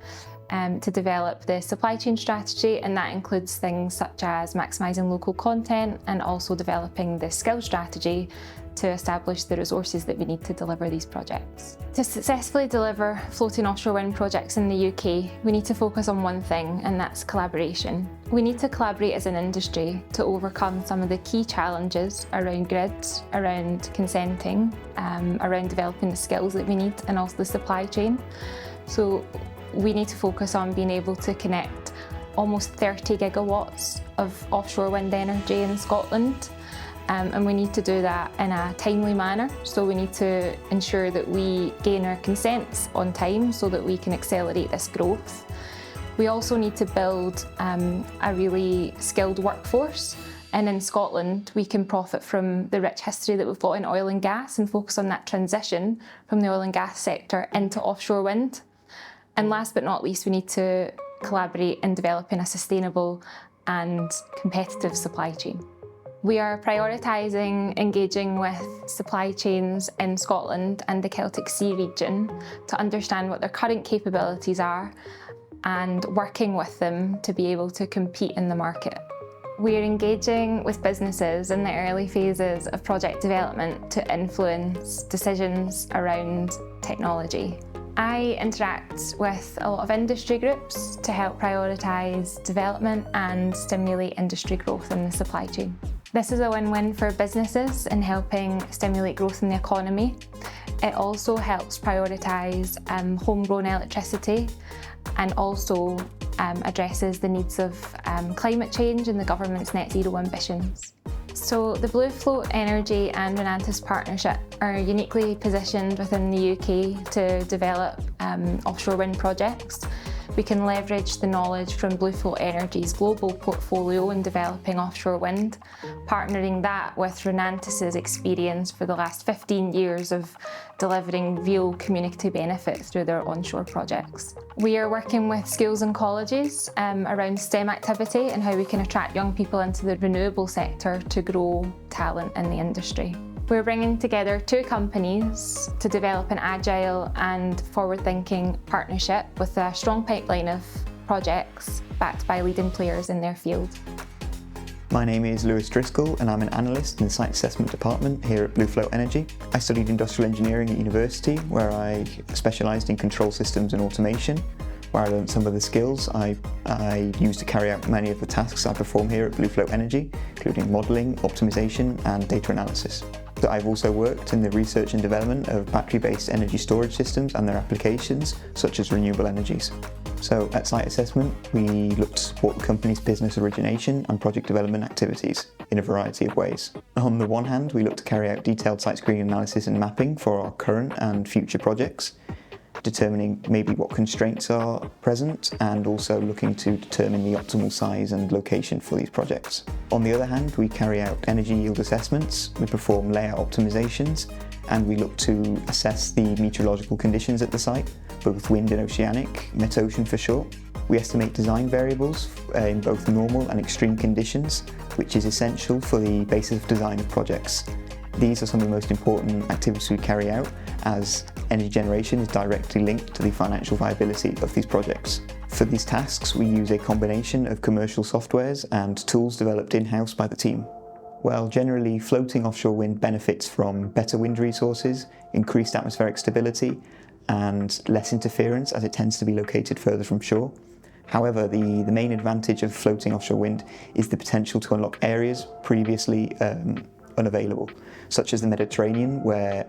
to develop the supply chain strategy, and that includes things such as maximising local content and also developing the skill strategy to establish the resources that we need to deliver these projects. To successfully deliver floating offshore wind projects in the UK, we need to focus on one thing, and that's collaboration. We need to collaborate as an industry to overcome some of the key challenges around grids, around consenting, around developing the skills that we need, and also the supply chain. So we need to focus on being able to connect almost 30 gigawatts of offshore wind energy in Scotland. And we need to do that in a timely manner, so we need to ensure that we gain our consents on time so that we can accelerate this growth. We also need to build a really skilled workforce, and in Scotland we can profit from the rich history that we've got in oil and gas and focus on that transition from the oil and gas sector into offshore wind. And last but not least, we need to collaborate in developing a sustainable and competitive supply chain. We are prioritising engaging with supply chains in Scotland and the Celtic Sea region to understand what their current capabilities are and working with them to be able to compete in the market. We are engaging with businesses in the early phases of project development to influence decisions around technology. I interact with a lot of industry groups to help prioritise development and stimulate industry growth in the supply chain. This is a win-win for businesses in helping stimulate growth in the economy. It also helps prioritise homegrown electricity and also addresses the needs of climate change and the government's net zero ambitions. So the BlueFloat Energy and Renantis partnership are uniquely positioned within the UK to develop offshore wind projects. We can leverage the knowledge from BlueFloat Energy's global portfolio in developing offshore wind, partnering that with Renantis' experience for the last 15 years of delivering real community benefit through their onshore projects. We are working with schools and colleges around STEM activity and how we can attract young people into the renewable sector to grow talent in the industry. We're bringing together two companies to develop an agile and forward-thinking partnership with a strong pipeline of projects backed by leading players in their field. My name is Lewis Driscoll and I'm an analyst in the Site Assessment Department here at BlueFloat Energy. I studied industrial engineering at university where I specialised in control systems and automation, where I learned some of the skills I use to carry out many of the tasks I perform here at BlueFloat Energy, including modelling, optimisation and data analysis. I've also worked in the research and development of battery-based energy storage systems and their applications, such as renewable energies. So at Site Assessment, we look to support the company's business origination and project development activities in a variety of ways. On the one hand, we look to carry out detailed site screening analysis and mapping for our current and future projects, determining maybe what constraints are present and also looking to determine the optimal size and location for these projects. On the other hand, we carry out energy yield assessments, we perform layout optimizations, and we look to assess the meteorological conditions at the site, both wind and oceanic, metocean for short. We estimate design variables in both normal and extreme conditions, which is essential for the basis of design of projects. These are some of the most important activities we carry out, as energy generation is directly linked to the financial viability of these projects. For these tasks, we use a combination of commercial softwares and tools developed in-house by the team. Well, generally, floating offshore wind benefits from better wind resources, increased atmospheric stability, and less interference as it tends to be located further from shore. However, the main advantage of floating offshore wind is the potential to unlock areas previously unavailable, such as the Mediterranean, where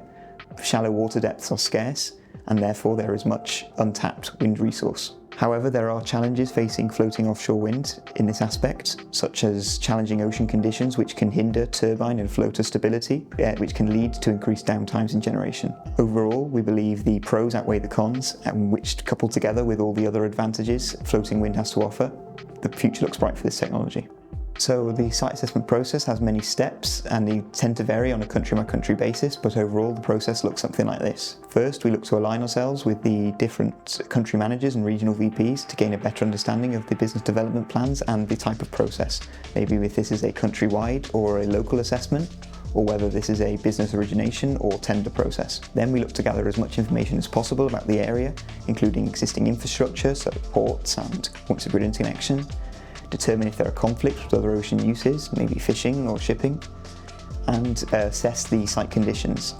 shallow water depths are scarce, and therefore there is much untapped wind resource. However, there are challenges facing floating offshore wind in this aspect, such as challenging ocean conditions which can hinder turbine and floater stability, which can lead to increased downtimes in generation. Overall, we believe the pros outweigh the cons, and which, coupled together with all the other advantages floating wind has to offer, the future looks bright for this technology. So the site assessment process has many steps and they tend to vary on a country-by-country basis, but overall the process looks something like this. First, we look to align ourselves with the different country managers and regional VPs to gain a better understanding of the business development plans and the type of process. Maybe if this is a country-wide or a local assessment, or whether this is a business origination or tender process. Then we look to gather as much information as possible about the area, including existing infrastructure, so ports and points of grid interconnection, determine if there are conflicts with other ocean uses, maybe fishing or shipping, and assess the site conditions,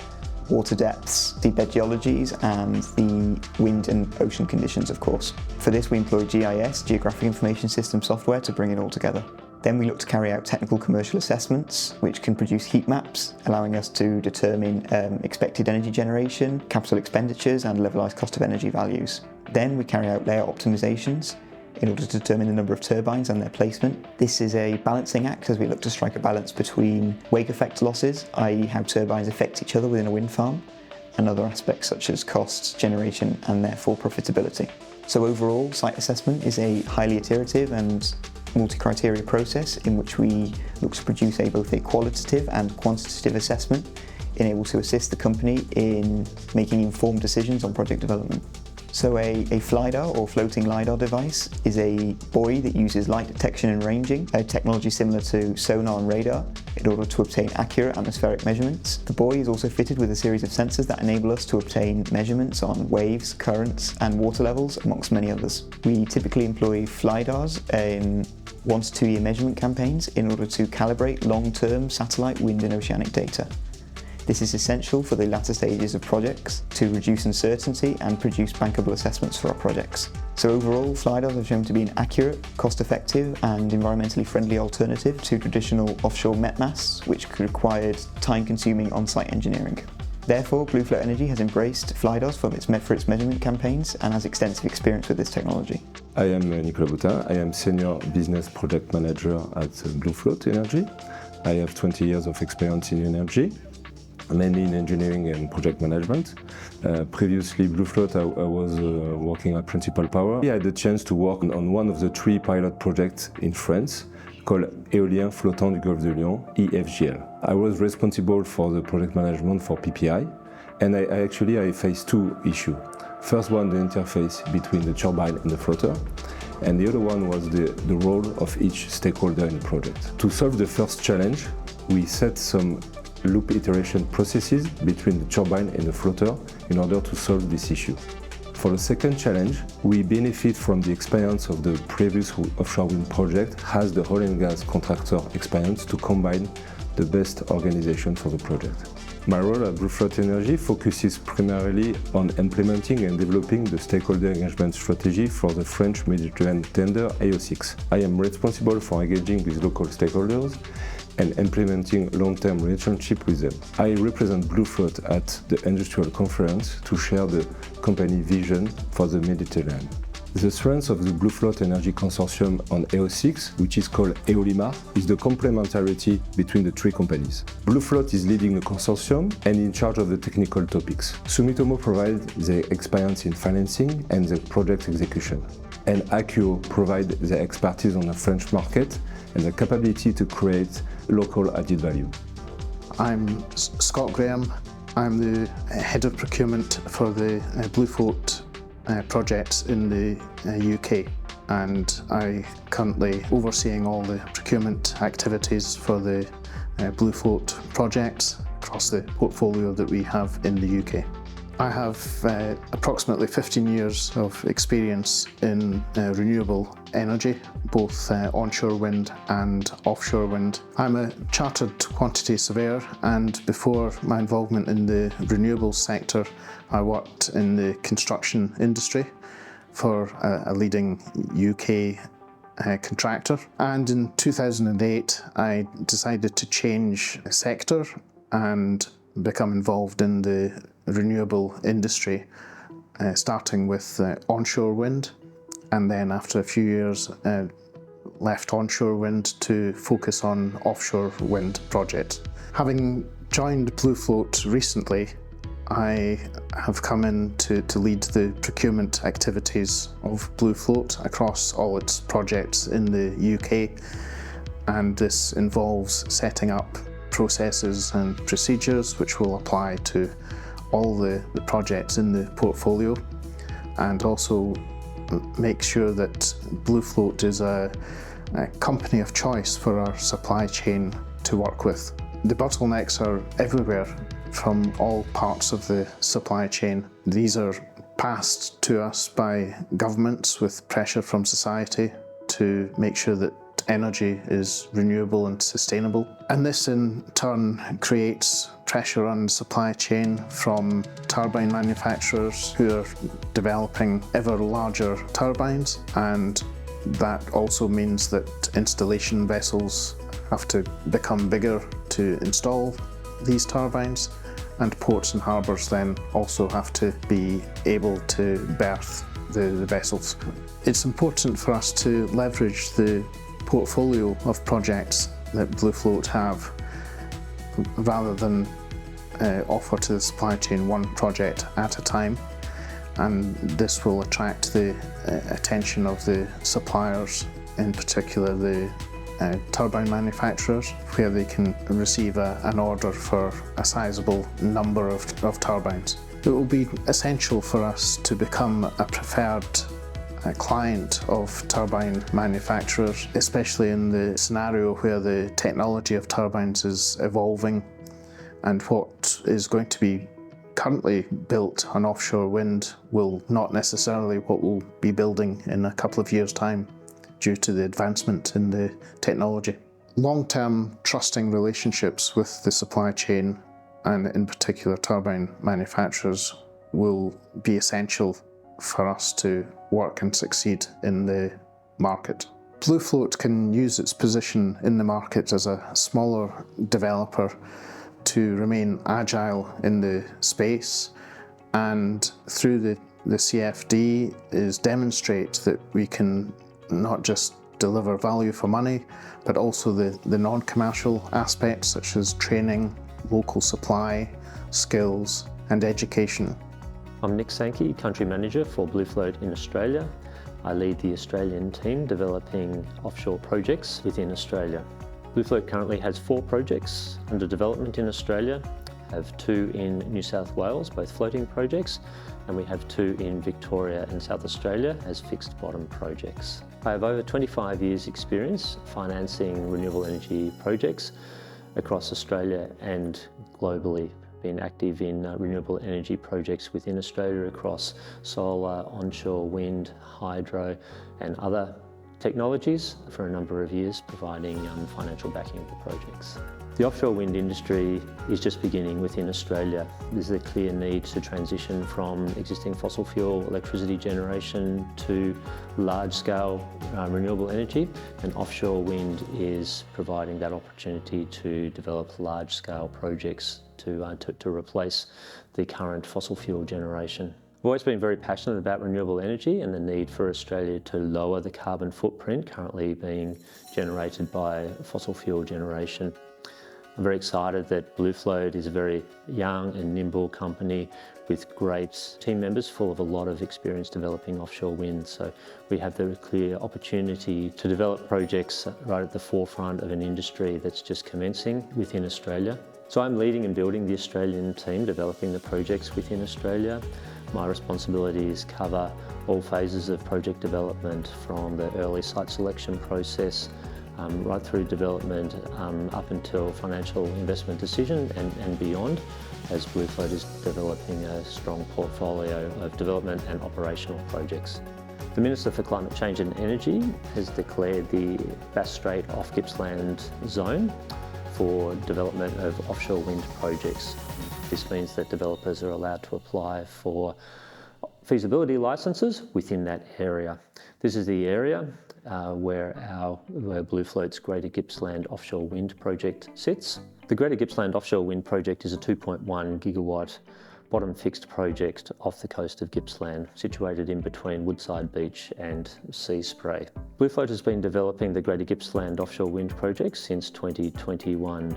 water depths, seabed geologies, and the wind and ocean conditions, of course. For this, we employ GIS, Geographic Information System software, to bring it all together. Then we look to carry out technical commercial assessments, which can produce heat maps, allowing us to determine expected energy generation, capital expenditures, and levelized cost of energy values. Then we carry out layout optimizations, in order to determine the number of turbines and their placement. This is a balancing act as we look to strike a balance between wake effect losses, i.e. how turbines affect each other within a wind farm, and other aspects such as costs, generation, and therefore profitability. So overall, site assessment is a highly iterative and multi-criteria process in which we look to produce both a qualitative and quantitative assessment, enabled to assist the company in making informed decisions on project development. So a FLIDAR or floating LiDAR device is a buoy that uses light detection and ranging, a technology similar to sonar and radar, in order to obtain accurate atmospheric measurements. The buoy is also fitted with a series of sensors that enable us to obtain measurements on waves, currents, and water levels, amongst many others. We typically employ FLIDARs in 1 to 2 year measurement campaigns in order to calibrate long-term satellite wind and oceanic data. This is essential for the latter stages of projects to reduce uncertainty and produce bankable assessments for our projects. So overall, FLIDARs have shown to be an accurate, cost-effective and environmentally friendly alternative to traditional offshore met masts, which required time-consuming on-site engineering. Therefore, BlueFloat Energy has embraced FLIDARs for its measurement campaigns and has extensive experience with this technology. I am Nicolas Boutin. I am Senior Business Project Manager at BlueFloat Energy. I have 20 years of experience in energy, mainly in engineering and project management. Previously, BlueFloat, I was working at Principal Power. I had the chance to work on one of the 3 pilot projects in France called Éolien Flottant du Golfe de Lyon, EFGL. I was responsible for the project management for PPI, and I faced 2 issues. First one, the interface between the turbine and the floater, and the other one was the role of each stakeholder in the project. To solve the first challenge, we set some loop iteration processes between the turbine and the floater in order to solve this issue. For the second challenge, we benefit from the experience of the previous offshore wind project as the oil and gas contractor experience to combine the best organization for the project. My role at BlueFloat Energy focuses primarily on implementing and developing the stakeholder engagement strategy for the French Mediterranean tender AO6. I am responsible for engaging with local stakeholders and implementing long-term relationship with them. I represent BlueFloat at the industrial conference to share the company vision for the Mediterranean. The strength of the BlueFloat Energy Consortium on AO6, which is called EOLIMA, is the complementarity between the 3 companies. BlueFloat is leading the consortium and in charge of the technical topics. Sumitomo provides the experience in financing and the project execution. And Accio provides the expertise on the French market and the capability to create local added value. I'm Scott Graham. I'm the head of procurement for the BlueFloat projects in the UK, and I currently overseeing all the procurement activities for the BlueFloat projects across the portfolio that we have in the UK. I have approximately 15 years of experience in renewable energy, both onshore wind and offshore wind. I'm a chartered quantity surveyor, and before my involvement in the renewables sector, I worked in the construction industry for a leading UK contractor. And in 2008, I decided to change sector and become involved in the renewable industry, starting with onshore wind, and then after a few years left onshore wind to focus on offshore wind projects. Having joined BlueFloat recently, I have come in to lead the procurement activities of BlueFloat across all its projects in the UK, and this involves setting up processes and procedures which will apply to all the projects in the portfolio, and also make sure that BlueFloat is a company of choice for our supply chain to work with. The bottlenecks are everywhere from all parts of the supply chain. These are passed to us by governments with pressure from society to make sure that energy is renewable and sustainable. And this in turn creates pressure on the supply chain from turbine manufacturers who are developing ever larger turbines, and that also means that installation vessels have to become bigger to install these turbines, and ports and harbours then also have to be able to berth the vessels. It's important for us to leverage the portfolio of projects that BlueFloat have, rather than offer to the supply chain one project at a time, and this will attract the attention of the suppliers, in particular the turbine manufacturers, where they can receive an order for a sizable number of turbines. It will be essential for us to become a preferred client of turbine manufacturers, especially in the scenario where the technology of turbines is evolving, and what is going to be currently built on offshore wind will not necessarily what we'll be building in a couple of years' time due to the advancement in the technology. Long-term trusting relationships with the supply chain, and in particular turbine manufacturers, will be essential for us to work and succeed in the market. BlueFloat can use its position in the market as a smaller developer to remain agile in the space, and through the CFD is demonstrate that we can not just deliver value for money, but also the non-commercial aspects such as training, local supply, skills and education. I'm Nick Sankey, Country Manager for BlueFloat in Australia. I lead the Australian team developing offshore projects within Australia. BlueFloat currently has 4 projects under development in Australia, have 2 in New South Wales, both floating projects, and we have 2 in Victoria and South Australia as fixed bottom projects. I have over 25 years experience financing renewable energy projects across Australia and globally. Been active in renewable energy projects within Australia across solar, onshore wind, hydro and other technologies for a number of years, providing financial backing of the projects. The offshore wind industry is just beginning within Australia. There's a clear need to transition from existing fossil fuel electricity generation to large-scale renewable energy, and offshore wind is providing that opportunity to develop large-scale projects to replace the current fossil fuel generation. I've always been very passionate about renewable energy and the need for Australia to lower the carbon footprint currently being generated by fossil fuel generation. I'm very excited that BlueFloat is a very young and nimble company with great team members full of a lot of experience developing offshore wind. So we have the clear opportunity to develop projects right at the forefront of an industry that's just commencing within Australia. So I'm leading and building the Australian team developing the projects within Australia. My responsibilities cover all phases of project development, from the early site selection process right through development up until financial investment decision and beyond. as BlueFloat is developing a strong portfolio of development and operational projects. The Minister for Climate Change and Energy has declared the Bass Strait off Gippsland zone for development of offshore wind projects. This means that developers are allowed to apply for feasibility licenses within that area. This is the area where BlueFloat's Greater Gippsland offshore wind project sits. The Greater Gippsland offshore wind project is a 2.1 gigawatt bottom fixed project off the coast of Gippsland, situated in between Woodside Beach and Sea Spray. BlueFloat has been developing the Greater Gippsland offshore wind project since 2021.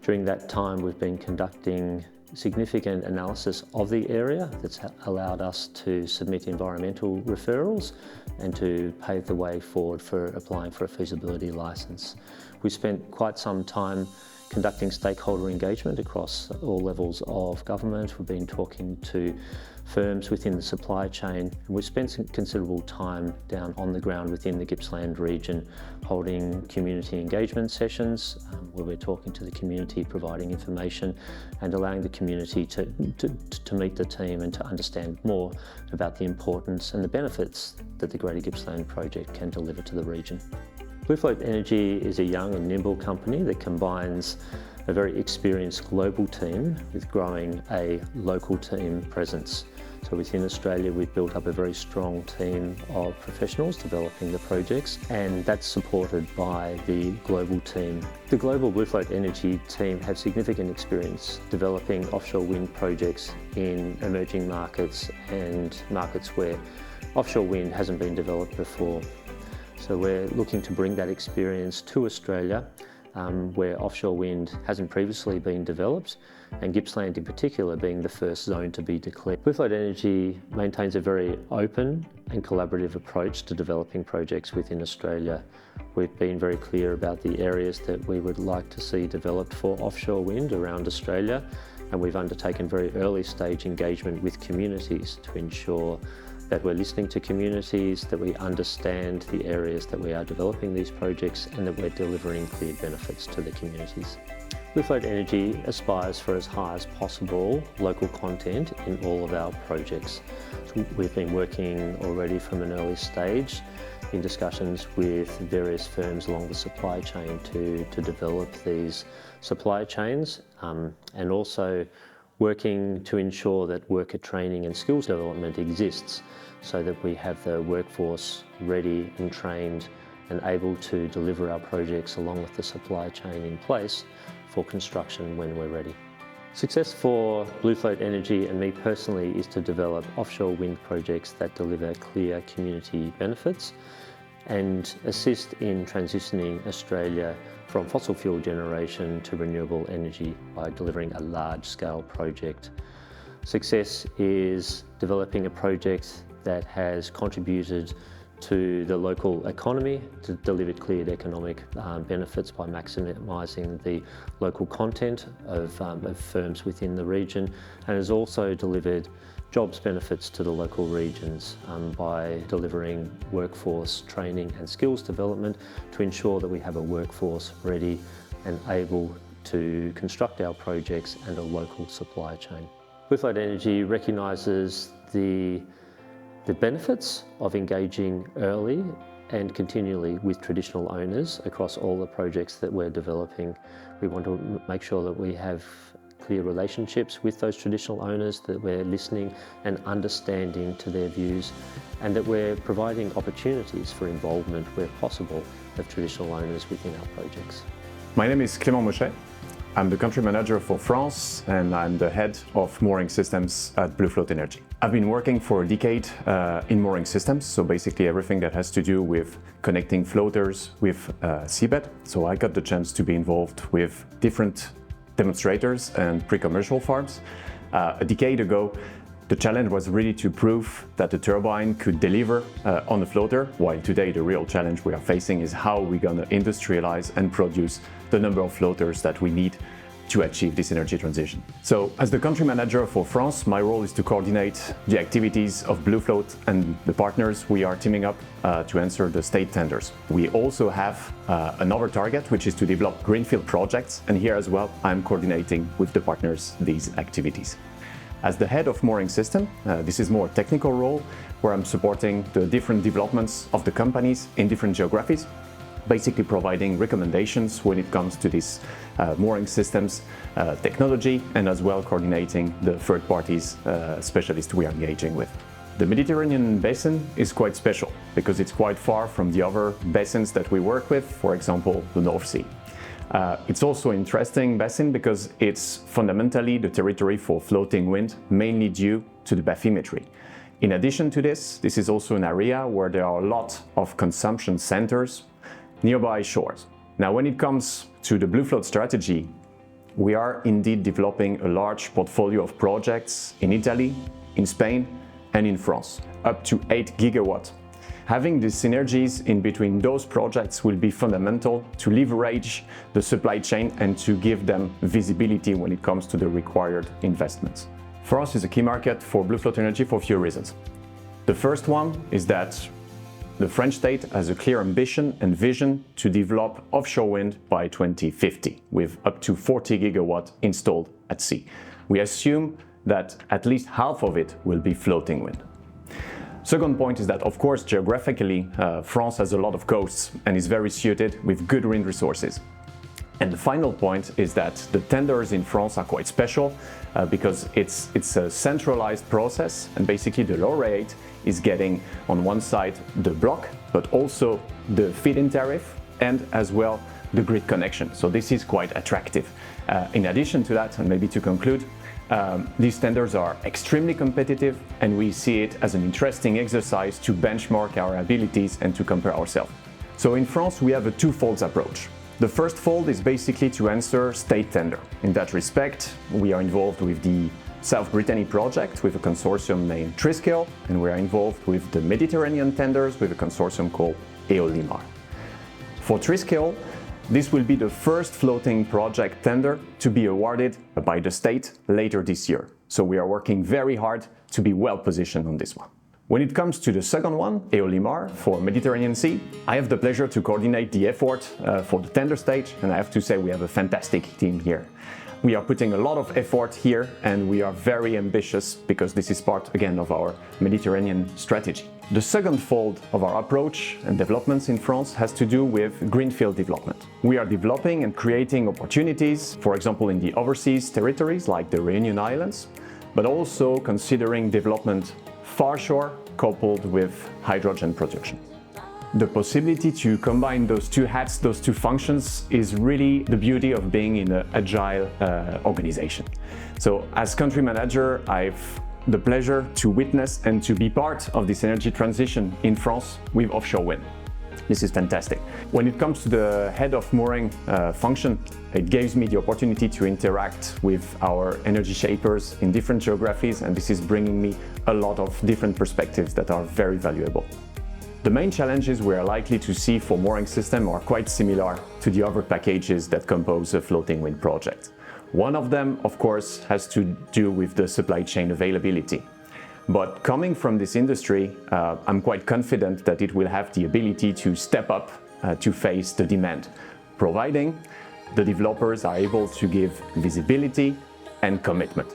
During that time, we've been conducting significant analysis of the area that's allowed us to submit environmental referrals and to pave the way forward for applying for a feasibility licence. We spent quite some time conducting stakeholder engagement across all levels of government. We've been talking to firms within the supply chain, and we've spent some considerable time down on the ground within the Gippsland region, holding community engagement sessions where we're talking to the community, providing information and allowing the community to meet the team and to understand more about the importance and the benefits that the Greater Gippsland project can deliver to the region. BlueFloat Energy is a young and nimble company that combines a very experienced global team with growing a local team presence. So within Australia, we've built up a very strong team of professionals developing the projects, and that's supported by the global team. The global BlueFloat Energy team have significant experience developing offshore wind projects in emerging markets and markets where offshore wind hasn't been developed before. So we're looking to bring that experience to Australia, where offshore wind hasn't previously been developed, and Gippsland in particular being the first zone to be declared. BlueFloat Energy maintains a very open and collaborative approach to developing projects within Australia. We've been very clear about the areas that we would like to see developed for offshore wind around Australia, and we've undertaken very early stage engagement with communities to ensure that we're listening to communities, that we understand the areas that we are developing these projects, and that we're delivering clear benefits to the communities. BlueFloat Energy aspires for as high as possible local content in all of our projects. So we've been working already from an early stage in discussions with various firms along the supply chain to develop these supply chains, and also working to ensure that worker training and skills development exists so that we have the workforce ready and trained and able to deliver our projects along with the supply chain in place for construction when we're ready. Success for BlueFloat Energy and me personally is to develop offshore wind projects that deliver clear community benefits and assist in transitioning Australia from fossil fuel generation to renewable energy by delivering a large-scale project. Success is developing a project that has contributed to the local economy, to deliver clear economic benefits by maximising the local content of firms within the region, and has also delivered jobs benefits to the local regions by delivering workforce training and skills development to ensure that we have a workforce ready and able to construct our projects and a local supply chain. BlueFloat Energy recognises the benefits of engaging early and continually with traditional owners across all the projects that we're developing. We want to make sure that we have clear relationships with those traditional owners, that we're listening and understanding to their views, and that we're providing opportunities for involvement where possible of traditional owners within our projects. My name is Clément Mochet. I'm the country manager for France, and I'm the head of mooring systems at BlueFloat Energy. I've been working for a decade in mooring systems, so basically everything that has to do with connecting floaters with seabed. So I got the chance to be involved with different demonstrators and pre-commercial farms. A decade ago, the challenge was really to prove that the turbine could deliver on the floater, while today the real challenge we are facing is how we're going to industrialize and produce the number of floaters that we need to achieve this energy transition. So, as the country manager for France, my role is to coordinate the activities of BlueFloat and the partners we are teaming up to answer the state tenders. We also have another target, which is to develop greenfield projects, and here as well, I'm coordinating with the partners these activities. As the head of mooring system, this is more a technical role where I'm supporting the different developments of the companies in different geographies, basically providing recommendations when it comes to this mooring systems technology, and as well coordinating the third parties specialists we are engaging with. The Mediterranean basin is quite special because it's quite far from the other basins that we work with, for example, the North Sea. It's also an interesting basin because it's fundamentally the territory for floating wind, mainly due to the bathymetry. In addition to this is also an area where there are a lot of consumption centers nearby shores. Now, when it comes to the BlueFloat strategy, we are indeed developing a large portfolio of projects in Italy, in Spain, and in France, up to 8 gigawatts. Having the synergies in between those projects will be fundamental to leverage the supply chain and to give them visibility when it comes to the required investments. France is a key market for BlueFloat Energy for a few reasons. The first one is that the French state has a clear ambition and vision to develop offshore wind by 2050, with up to 40 gigawatts installed at sea. We assume that at least half of it will be floating wind. Second point is that, of course, geographically, France has a lot of coasts and is very suited with good wind resources. And the final point is that the tenders in France are quite special because it's a centralized process, and basically the laureate is getting on one side the block, but also the feed-in tariff and as well the grid connection. So this is quite attractive. In addition to that, and maybe to conclude, these tenders are extremely competitive, and we see it as an interesting exercise to benchmark our abilities and to compare ourselves. So in France, we have a twofold approach. The first fold is basically to answer state tender. In that respect, we are involved with the South Brittany project with a consortium named Triskel, and we are involved with the Mediterranean tenders with a consortium called Eolimar. For Triskel, this will be the first floating project tender to be awarded by the state later this year. So we are working very hard to be well positioned on this one. When it comes to the second one, Eolimar, for Mediterranean Sea, I have the pleasure to coordinate the effort for the tender stage, and I have to say we have a fantastic team here. We are putting a lot of effort here, and we are very ambitious because this is part, again, of our Mediterranean strategy. The second fold of our approach and developments in France has to do with greenfield development. We are developing and creating opportunities, for example, in the overseas territories like the Réunion Islands, but also considering development far shore coupled with hydrogen production. The possibility to combine those two hats, those two functions, is really the beauty of being in an agile organization. So as country manager, I've the pleasure to witness and to be part of this energy transition in France with offshore wind. This is fantastic. When it comes to the head of mooring function, it gives me the opportunity to interact with our energy shapers in different geographies, and this is bringing me a lot of different perspectives that are very valuable. The main challenges we are likely to see for mooring system are quite similar to the other packages that compose a floating wind project. One of them, of course, has to do with the supply chain availability. But coming from this industry, I'm quite confident that it will have the ability to step up to face the demand, providing the developers are able to give visibility and commitment.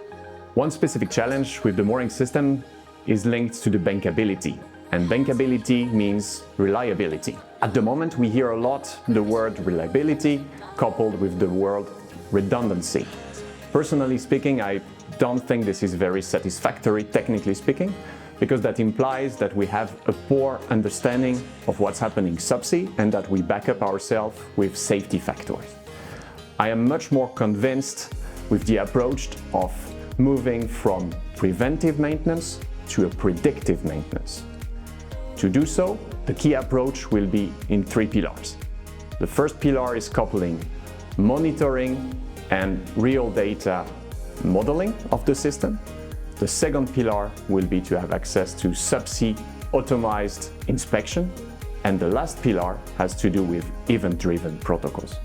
One specific challenge with the mooring system is linked to the bankability. And bankability means reliability. At the moment, we hear a lot the word reliability coupled with the word redundancy. Personally speaking, I don't think this is very satisfactory, technically speaking, because that implies that we have a poor understanding of what's happening subsea and that we back up ourselves with safety factors. I am much more convinced with the approach of moving from preventive maintenance to a predictive maintenance. To do so, the key approach will be in 3 pillars. The first pillar is coupling monitoring and real data modeling of the system. The second pillar will be to have access to subsea automized inspection. And the last pillar has to do with event-driven protocols.